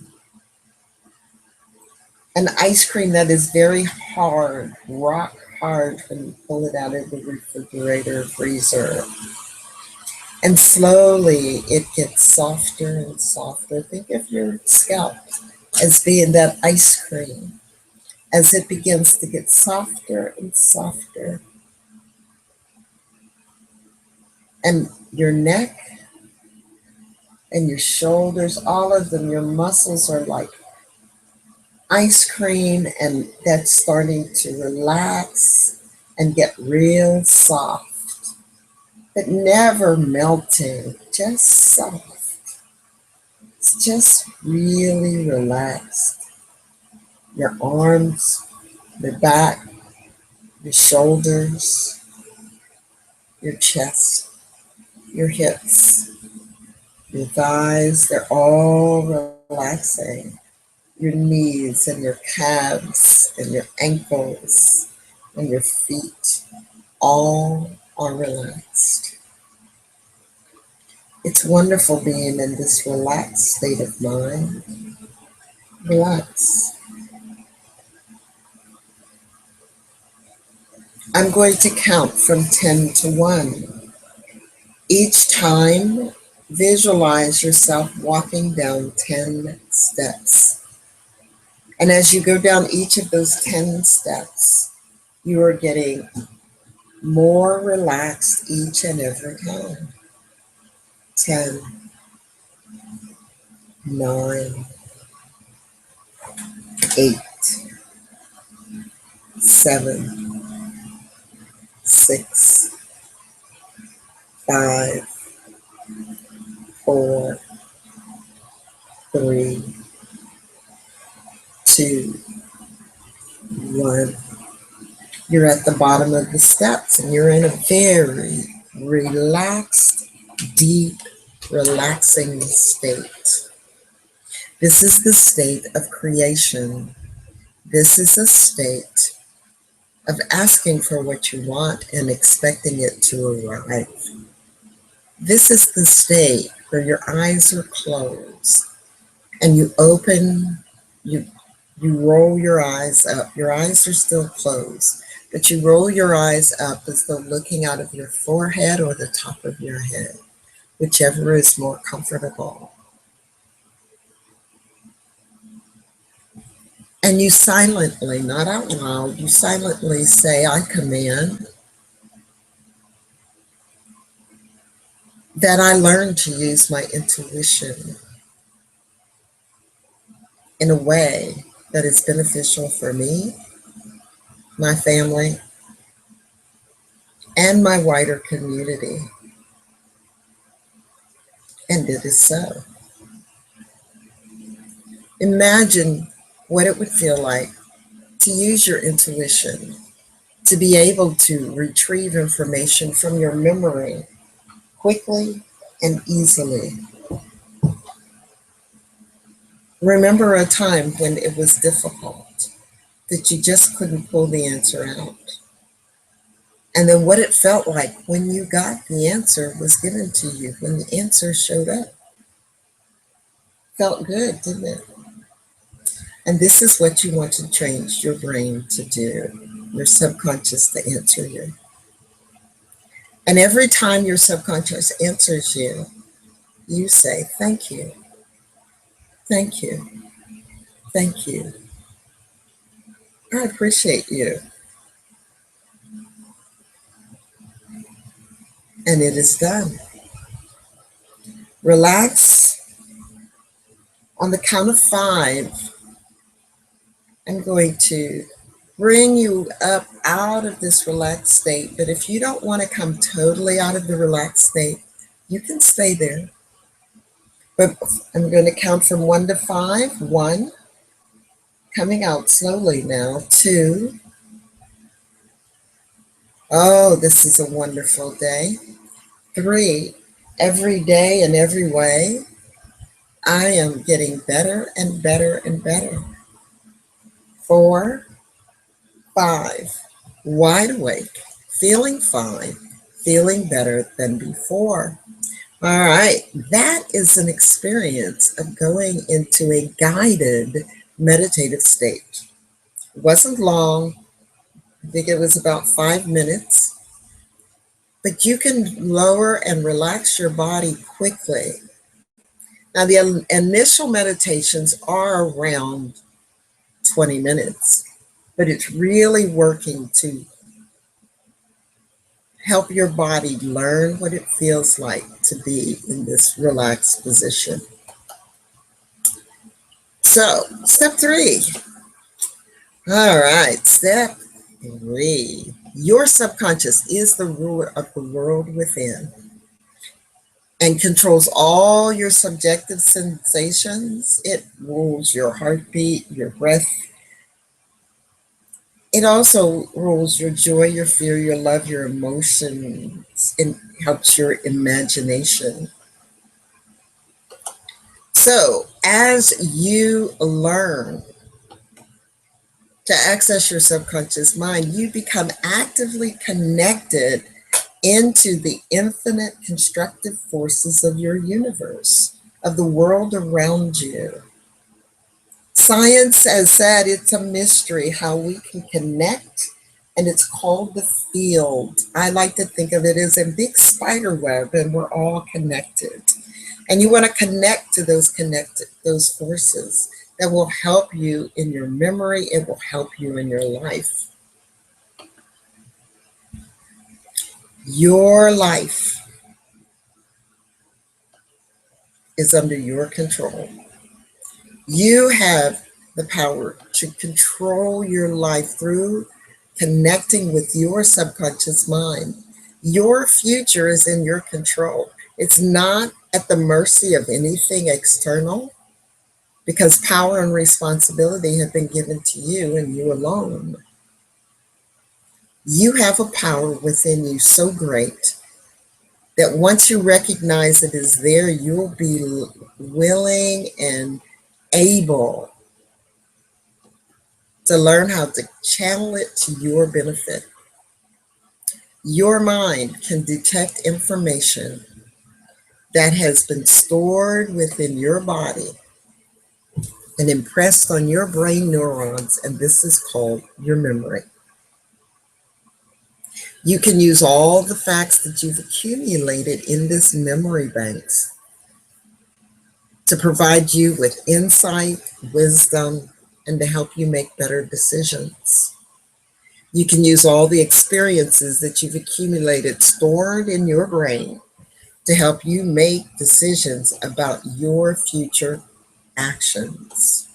An ice cream that is very hard, rock hard when you pull it out of the refrigerator or freezer. And slowly it gets softer and softer. Think of your scalp as being that ice cream. As it begins to get softer and softer. And your neck and your shoulders, all of them, your muscles are like ice cream, and that's starting to relax and get real soft, but never melting, just soft. It's just really relaxed. Your arms, your back, your shoulders, your chest, your hips, your thighs, they're all relaxing. Your knees and your calves and your ankles and your feet all are relaxed. It's wonderful being in this relaxed state of mind. Relax. I'm going to count from 10 to 1. Each time, visualize yourself walking down 10 steps. And as you go down each of those 10 steps, you are getting more relaxed each and every time. 10, 9, 8, 7, 6, 5, 4, 3, 2, 1. You're at the bottom of the steps and you're in a very relaxed, deep, relaxing state. This is the state of creation. This is a state of asking for what you want and expecting it to arrive. This is the state where your eyes are closed and you open, you roll your eyes up. Your eyes are still closed, but you roll your eyes up as though looking out of your forehead or the top of your head. whichever is more comfortable. And you silently, not out loud, you silently say, I command that I learn to use my intuition in a way that is beneficial for me, my family, and my wider community. And it is so. Imagine what it would feel like to use your intuition, to be able to retrieve information from your memory quickly and easily. Remember a time when it was difficult, that you just couldn't pull the answer out. And then what it felt like when you got the answer was given to you, when the answer showed up. Felt good, didn't it? And this is what you want to train your brain to do, your subconscious to answer you. And every time your subconscious answers you, you say, thank you, thank you, thank you. I appreciate you. And it is done. Relax. On the count of 5, I'm going to bring you up out of this relaxed state. But if you don't want to come totally out of the relaxed state, you can stay there. But I'm going to count from 1 to 5. 1, coming out slowly now. 2, oh, this is a wonderful day. 3, every day in every way, I am getting better and better and better. 4, 5, wide awake, feeling fine, feeling better than before. All right, that is an experience of going into a guided meditative state. It wasn't long. I think it was about 5 minutes. But you can lower and relax your body quickly. Now, the initial meditations are around 20 minutes, but it's really working to help your body learn what it feels like to be in this relaxed position. So, step 3. All right, step 3. Your subconscious is the ruler of the world within and controls all your subjective sensations. It rules your heartbeat, your breath. It also rules your joy, your fear, your love, your emotions, and helps your imagination. So, as you learn to access your subconscious mind, you become actively connected into the infinite constructive forces of your universe, of the world around you. Science has said it's a mystery how we can connect, and it's called the field. I like to think of it as a big spider web, and we're all connected. And you want to connect to those forces that will help you in your memory. It will help you in your life. Your life is under your control. You have the power to control your life through connecting with your subconscious mind. Your future is in your control. It's not at the mercy of anything external, because power and responsibility have been given to you and you alone. You have a power within you so great that once you recognize it is there, you'll be willing and able to learn how to channel it to your benefit. Your mind can detect information that has been stored within your body and impressed on your brain neurons, and this is called your memory. You can use all the facts that you've accumulated in this memory banks to provide you with insight, wisdom, and to help you make better decisions. You can use all the experiences that you've accumulated stored in your brain to help you make decisions about your future actions.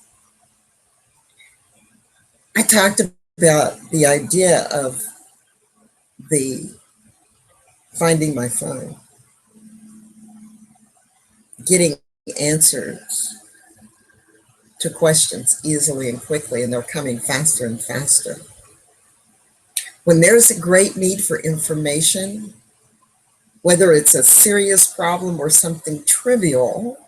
I talked about the idea of the finding my phone, getting answers to questions easily and quickly, and they're coming faster and faster. When there's a great need for information, whether it's a serious problem or something trivial,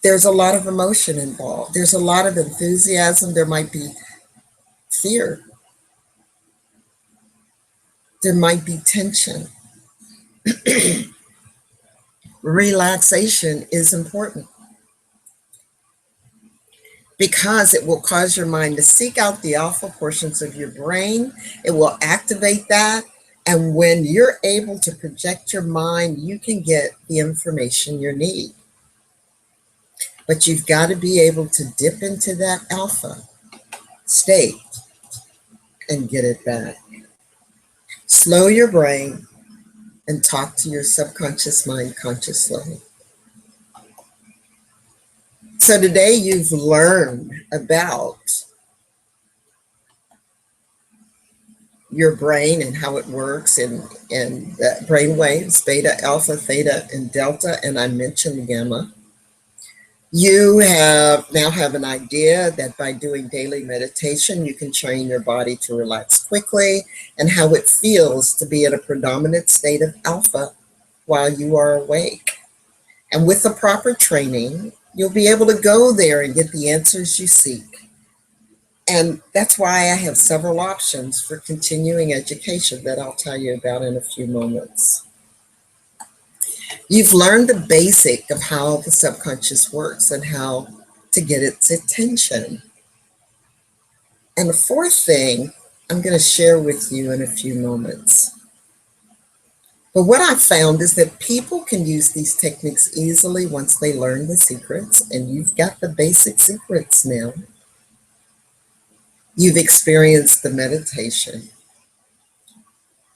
there's a lot of emotion involved. There's a lot of enthusiasm. There might be fear. There might be tension. Relaxation is important because it will cause your mind to seek out the alpha portions of your brain. It will activate that. And when you're able to project your mind, you can get the information you need. But you've got to be able to dip into that alpha state and get it back. Slow your brain and talk to your subconscious mind consciously. So today you've learned about your brain and how it works and the brain waves, beta, alpha, theta, and delta, and I mentioned gamma. You now have an idea that by doing daily meditation, you can train your body to relax quickly and how it feels to be in a predominant state of alpha while you are awake. And with the proper training, you'll be able to go there and get the answers you seek. And that's why I have several options for continuing education that I'll tell you about in a few moments. You've learned the basic of how the subconscious works and how to get its attention. And the fourth thing I'm going to share with you in a few moments. But what I've found is that people can use these techniques easily once they learn the secrets, and you've got the basic secrets now. You've experienced the meditation.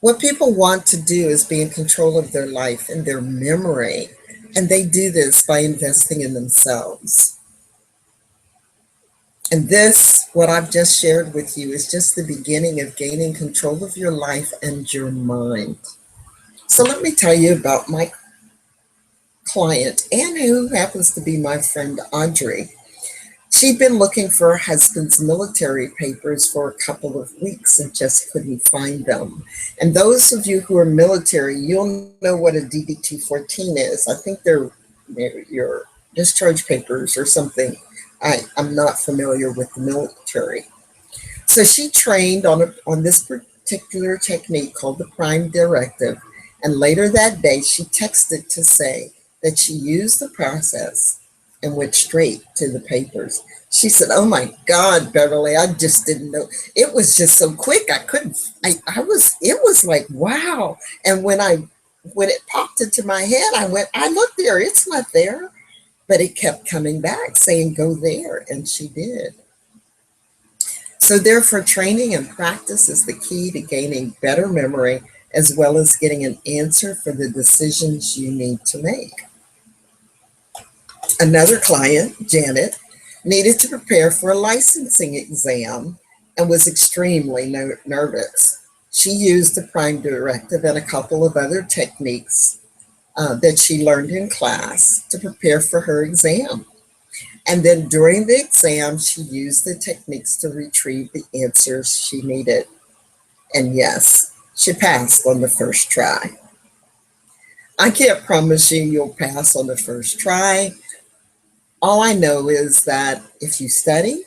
What people want to do is be in control of their life and their memory, and they do this by investing in themselves. And this, what I've just shared with you, is just the beginning of gaining control of your life and your mind. So let me tell you about my client, and who happens to be my friend Audrey. She'd been looking for her husband's military papers for a couple of weeks and just couldn't find them. And those of you who are military, you'll know what a DD-214 is. I think they're your discharge papers or something. I'm not familiar with the military. So she trained on this particular technique called the Prime Directive. And later that day, she texted to say that she used the process and went straight to the papers. She said, "Oh my God, Beverly, I just didn't know. It was just so quick. It was like, wow." And when it popped into my head, I looked there, it's not there. But it kept coming back saying, "Go there." And she did. So therefore, training and practice is the key to gaining better memory, as well as getting an answer for the decisions you need to make. Another client, Janet, needed to prepare for a licensing exam and was extremely nervous. She used the Prime Directive and a couple of other techniques that she learned in class to prepare for her exam. And then during the exam, she used the techniques to retrieve the answers she needed. And yes, she passed on the first try. I can't promise you'll pass on the first try. All I know is that if you study,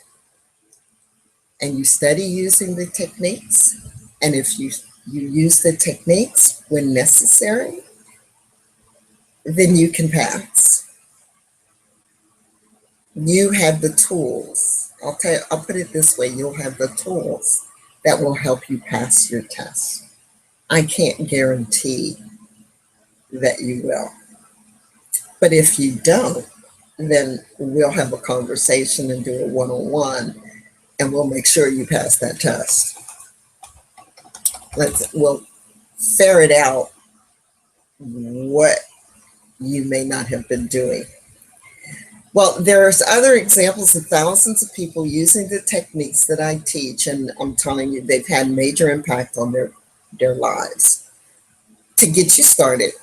and you study using the techniques, and if you use the techniques when necessary, then you can pass. You have the tools. I'll put it this way, you'll have the tools that will help you pass your test. I can't guarantee that you will. But if you don't, then we'll have a conversation and do a one-on-one, and we'll make sure you pass that test. We'll ferret out what you may not have been doing. Well, there's other examples of thousands of people using the techniques that I teach, and I'm telling you, they've had major impact on their lives. To get you started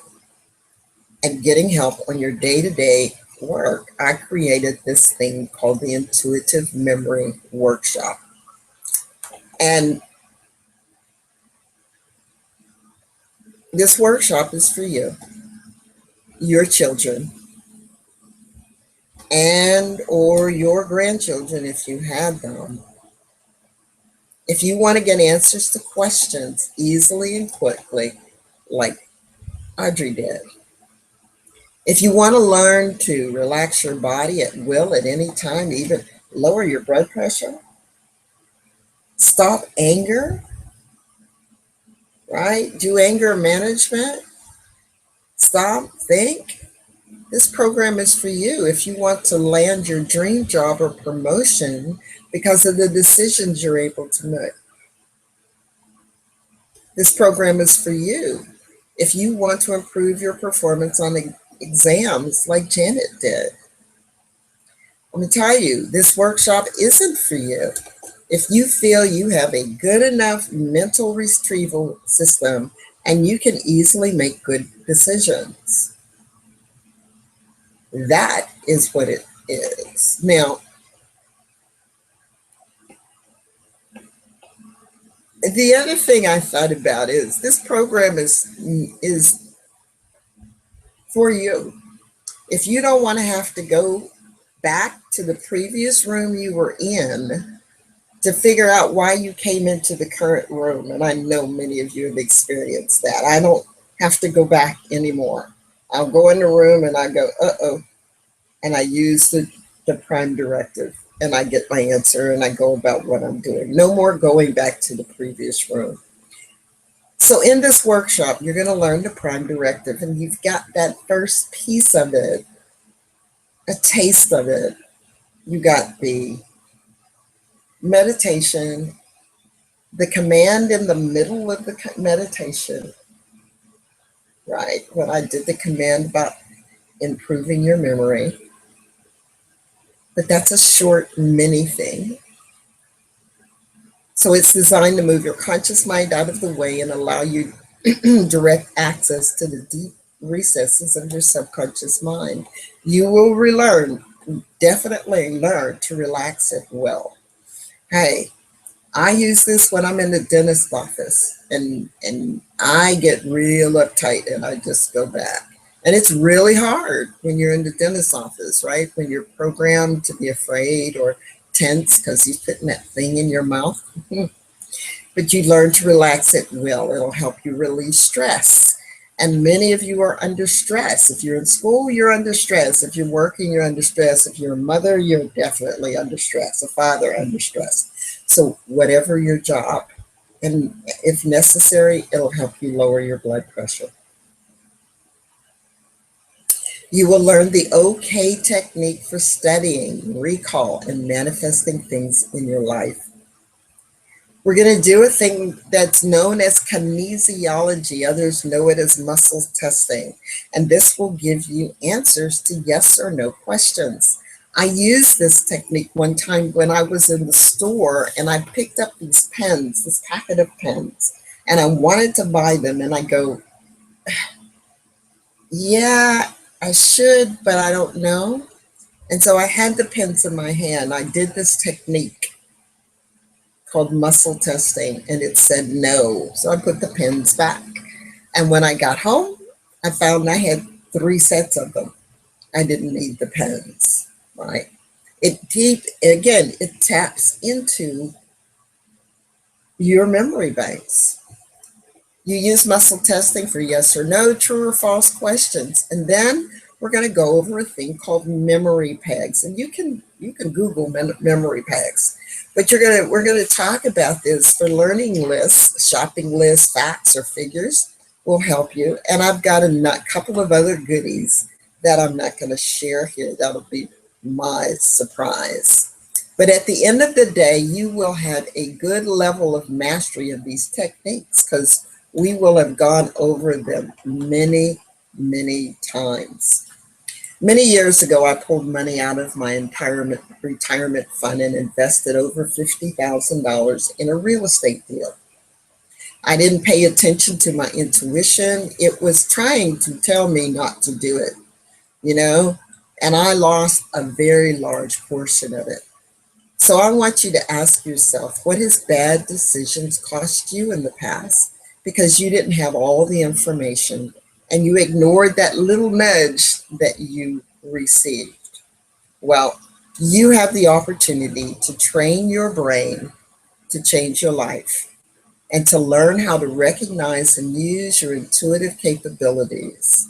and getting help on your day-to-day work, I created this thing called the Intuitive Memory Workshop. And this workshop is for you, your children, and or your grandchildren if you had them. If you want to get answers to questions easily and quickly, like Audrey did. If you want to learn to relax your body at will at any time, even lower your blood pressure, stop anger, right? Do anger management, stop, think. This program is for you if you want to land your dream job or promotion because of the decisions you're able to make. This program is for you if you want to improve your performance on exams like Janet did. Let me tell you, this workshop isn't for you if you feel you have a good enough mental retrieval system and you can easily make good decisions. That is what it is. Now, the other thing I thought about is this program is for you. If you don't want to have to go back to the previous room you were in to figure out why you came into the current room, and I know many of you have experienced that. I don't have to go back anymore. I'll go in the room and I go, uh-oh, and I use the prime directive and I get my answer and I go about what I'm doing. No more going back to the previous room. So in this workshop, you're going to learn the prime directive, and you've got that first piece of it, a taste of it. You got the meditation, the command in the middle of the meditation, right? When I did the command about improving your memory, but that's a short mini thing. So it's designed to move your conscious mind out of the way and allow you direct access to the deep recesses of your subconscious mind. You will definitely learn to relax it well. Hey, I use this when I'm in the dentist office and I get real uptight and I just go back. And it's really hard when you're in the dentist office, right? When you're programmed to be afraid or tense because he's putting that thing in your mouth. But you learn to relax it well. It'll help you release stress. And many of you are under stress. If you're in school, you're under stress. If you're working, you're under stress. If you're a mother, you're definitely under stress. A father, under stress. So whatever your job, and if necessary, it'll help you lower your blood pressure. You will learn the OK technique for studying, recall, and manifesting things in your life. We're going to do a thing that's known as kinesiology. Others know it as muscle testing. And this will give you answers to yes or no questions. I used this technique one time when I was in the store and I picked up these pens, this packet of pens, and I wanted to buy them. And I go, yeah, I should, but I don't know. And so I had the pens in my hand. I did this technique called muscle testing, and it said no. So I put the pens back. And when I got home, I found I had 3 sets of them. I didn't need the pens, right? It taps into your memory banks. You use muscle testing for yes or no, true or false questions. And then we're going to go over a thing called memory pegs. And you can Google memory pegs. But we're gonna talk about this for learning lists, shopping lists, facts, or figures will help you. And I've got a couple of other goodies that I'm not going to share here. That'll be my surprise. But at the end of the day, you will have a good level of mastery of these techniques because we will have gone over them many, many times. Many years ago, I pulled money out of my retirement fund and invested over $50,000 in a real estate deal. I didn't pay attention to my intuition. It was trying to tell me not to do it, you know, and I lost a very large portion of it. So I want you to ask yourself, what has bad decisions cost you in the past because you didn't have all the information and you ignored that little nudge that you received? Well, you have the opportunity to train your brain to change your life and to learn how to recognize and use your intuitive capabilities,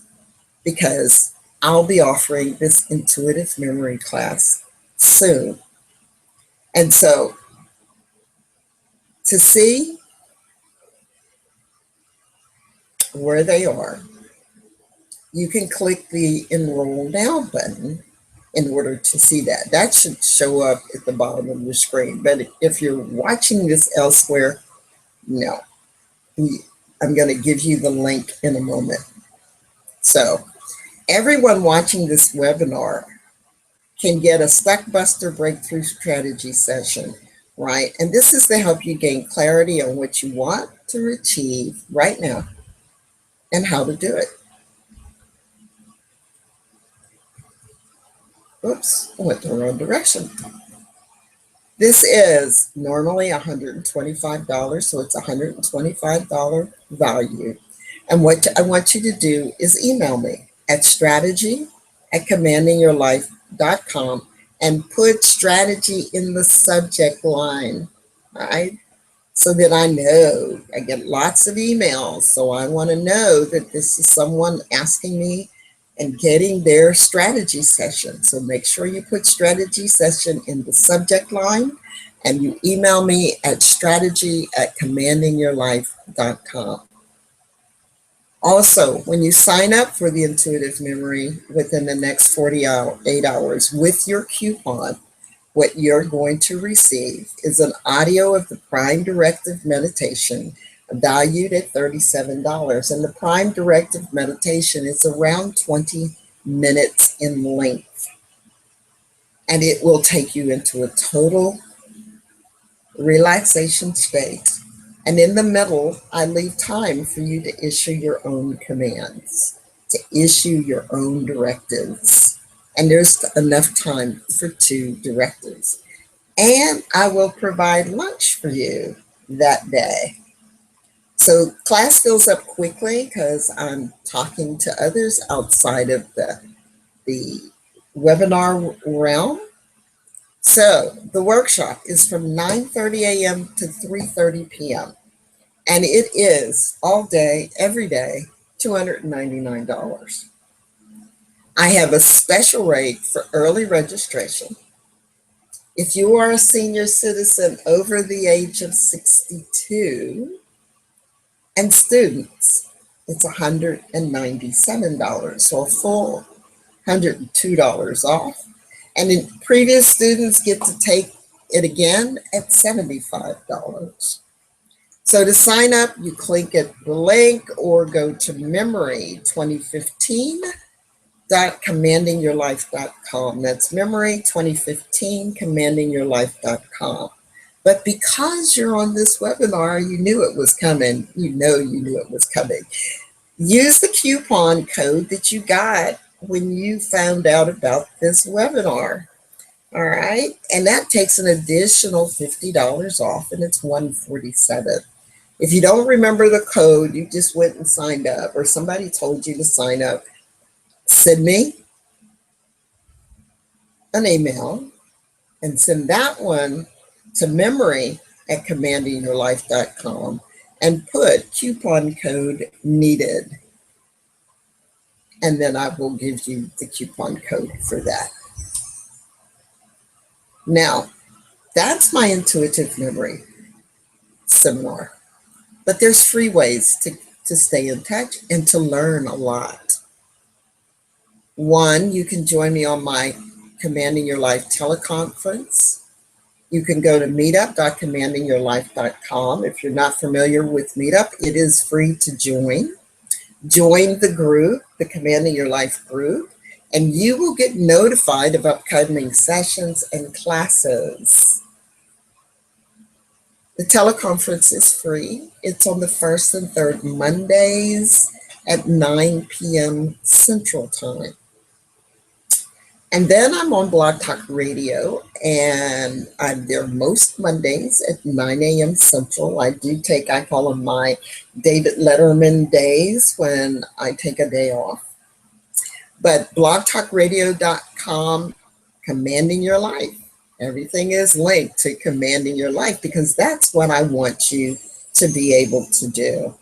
because I'll be offering this intuitive memory class soon. And so to see where they are, you can click the Enroll Now button in order to see that. That should show up at the bottom of your screen. But if you're watching this elsewhere, no. I'm going to give you the link in a moment. So everyone watching this webinar can get a Stuckbuster Breakthrough Strategy session, right? And this is to help you gain clarity on what you want to achieve right now and how to do it. Oops, I went the wrong direction. This is normally $125, so it's $125 value. And what I want you to do is email me at strategy@commandingyourlife.com and put strategy in the subject line, all right? So that I know. I get lots of emails, so I want to know that this is someone asking me and getting their strategy session. So make sure you put strategy session in the subject line and you email me at strategy@commandingyourlife.com. Also, when you sign up for the intuitive memory within the next 48 hours with your coupon, what you're going to receive is an audio of the Prime Directive Meditation valued at $37. And the Prime Directive Meditation is around 20 minutes in length. And it will take you into a total relaxation state. And in the middle, I leave time for you to issue your own commands, to issue your own directives. And there's enough time for 2 directives. And I will provide lunch for you that day. So class fills up quickly because I'm talking to others outside of the webinar realm. So the workshop is from 9:30 a.m. to 3:30 p.m. And it is all day, every day, $299. I have a special rate for early registration. If you are a senior citizen over the age of 62 and students, it's $197, so a full $102 off. And then previous students get to take it again at $75. So to sign up, you click at the link or go to memory2015.commandingyourlife.com. That's memory2015.commandingyourlife.com. But because you're on this webinar, you knew it was coming. You knew it was coming. Use the coupon code that you got when you found out about this webinar. All right. And that takes an additional $50 off, and it's $147. If you don't remember the code, you just went and signed up, or somebody told you to sign up, send me an email and send that one to memory@commandingyourlife.com and put coupon code needed. And then I will give you the coupon code for that. Now, That's my intuitive memory seminar. But there's free ways to stay in touch and to learn a lot. One, you can join me on my Commanding Your Life teleconference. You can go to meetup.commandingyourlife.com. If you're not familiar with Meetup, it is free to join. Join the group, the Commanding Your Life group, and you will get notified of upcoming sessions and classes. The teleconference is free. It's on the first and third Mondays at 9 p.m. Central Time. And then I'm on Blog Talk Radio, and I'm there most Mondays at 9 a.m. Central. I call them my David Letterman days when I take a day off. But blogtalkradio.com, Commanding Your Life. Everything is linked to Commanding Your Life because that's what I want you to be able to do.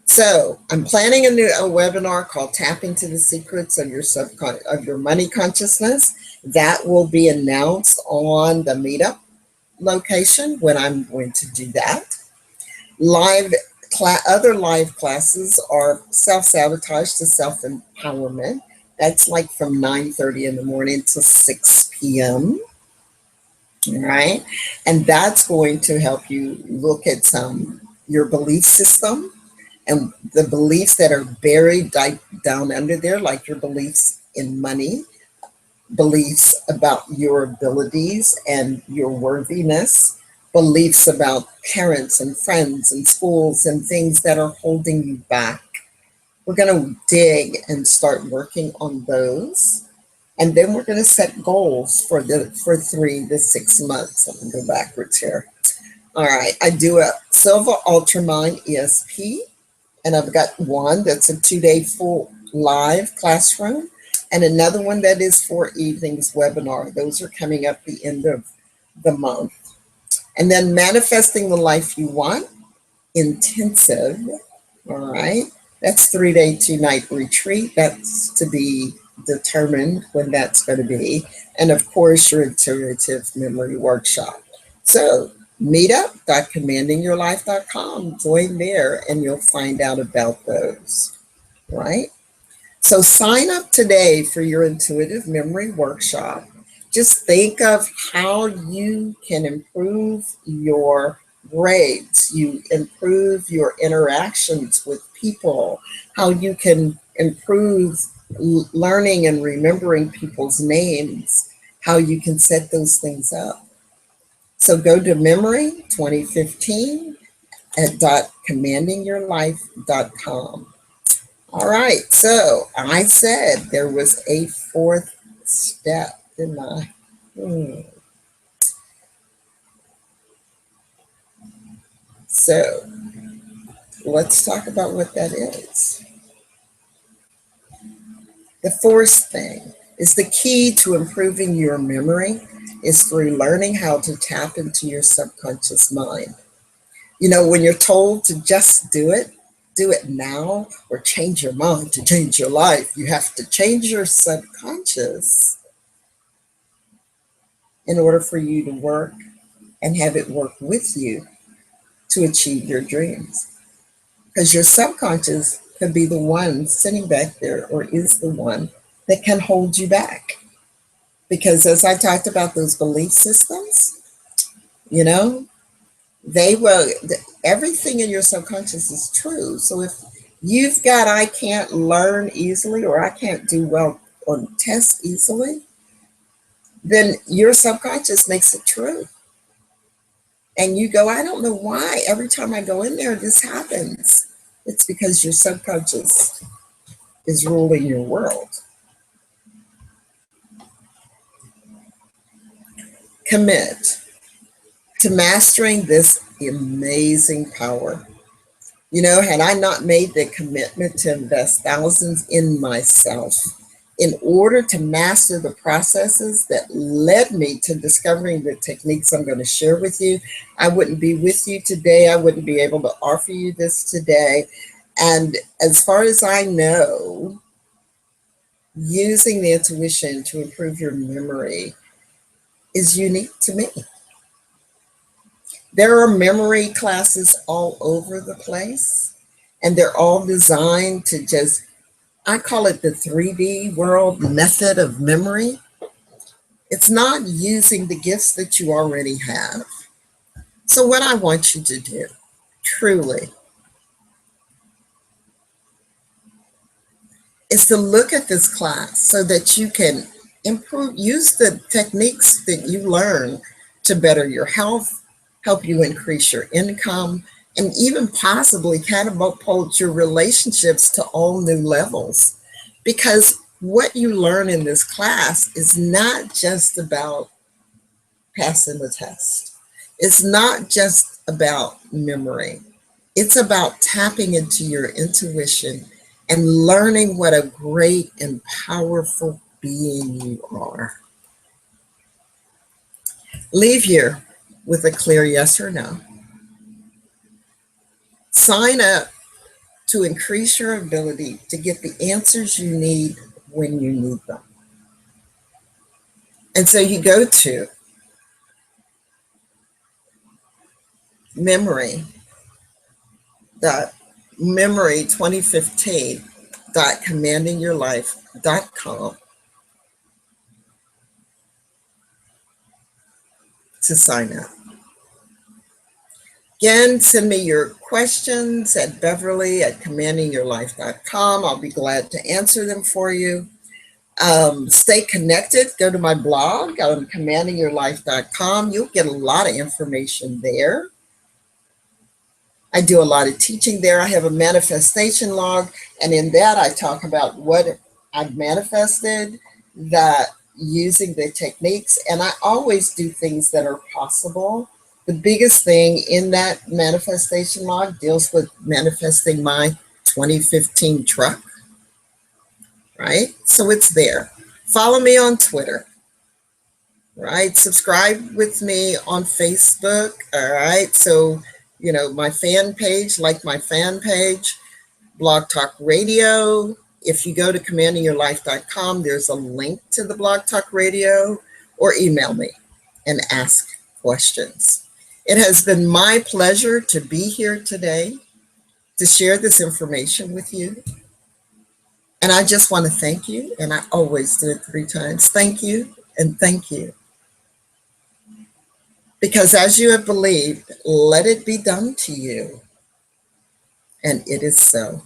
So I'm planning a webinar called Tap into the Secrets of your Money Consciousness. That will be announced on the Meetup location when I'm going to do that. Other live classes are Self-Sabotage to Self-Empowerment. That's like from 9:30 in the morning to 6 p.m. All right. And that's going to help you look at your belief system and the beliefs that are buried down under there, like your beliefs in money, beliefs about your abilities and your worthiness, beliefs about parents and friends and schools and things that are holding you back. We're going to dig and start working on those. And then we're going to set goals for 3 to 6 months. I'm going to go backwards here. All right. I do a Silver Ultramind ESP. And I've got one that's a 2-day full live classroom and another one that is 4 evenings webinar. Those are coming up the end of the month. And then Manifesting the Life You Want, intensive. All right. That's 3-day, 2-night retreat. That's to be determined when that's going to be. And of course, your intuitive memory workshop. So meetup.commandingyourlife.com. Join there and you'll find out about those, right? So sign up today for your intuitive memory workshop. Just think of how you can improve your grades, you improve your interactions with people, how you can improve learning and remembering people's names, how you can set those things up. So go to Memory 2015 at commandingyourlife.com. All right, so I said there was a 4th step, didn't I? So let's talk about what that is. The 4th thing is the key to improving your memory is through learning how to tap into your subconscious mind. You know, when you're told to just do it now, or change your mind to change your life, you have to change your subconscious in order for you to work and have it work with you to achieve your dreams. Because your subconscious could be the one sitting back there, or is the one that can hold you back. Because as I talked about those belief systems, you know, everything in your subconscious is true. So if you've got, I can't learn easily, or I can't do well on tests easily, then your subconscious makes it true. And you go, I don't know why every time I go in there, this happens. It's because your subconscious is ruling your world. Commit to mastering this amazing power. You know, had I not made the commitment to invest thousands in myself in order to master the processes that led me to discovering the techniques I'm going to share with you, I wouldn't be with you today. I wouldn't be able to offer you this today. And as far as I know, using the intuition to improve your memory is unique to me. There are memory classes all over the place, and they're all designed to just, I call it the 3D world method of memory. It's not using the gifts that you already have. So, what I want you to do, truly, is to look at this class so that you can improve, use the techniques that you learn to better your health, help you increase your income, and even possibly catapult your relationships to all new levels. Because what you learn in this class is not just about passing the test, it's not just about memory. It's about tapping into your intuition and learning what a great and powerful being you are. Leave here with a clear yes or no. Sign up to increase your ability to get the answers you need when you need them. And so you go to memory.2015.commandingyourlife.com to sign up. Again, send me your questions at beverly@commandingyourlife.com. I'll be glad to answer them for you. Stay connected. Go to my blog on commandingyourlife.com. You'll get a lot of information there. I do a lot of teaching there. I have a manifestation log, and in that I talk about what I've manifested, that using the techniques, and I always do things that are possible. The biggest thing in that manifestation log deals with manifesting my 2015 truck, right? So it's there. Follow me on Twitter, right? Subscribe with me on Facebook, all right? So, my fan page, like my fan page, Blog Talk Radio. If you go to commandingyourlife.com, there's a link to the Blog Talk Radio, or email me and ask questions. It has been my pleasure to be here today to share this information with you. And I just want to thank you, and I always do it 3 times. Thank you and thank you. Because as you have believed, let it be done to you. And it is so.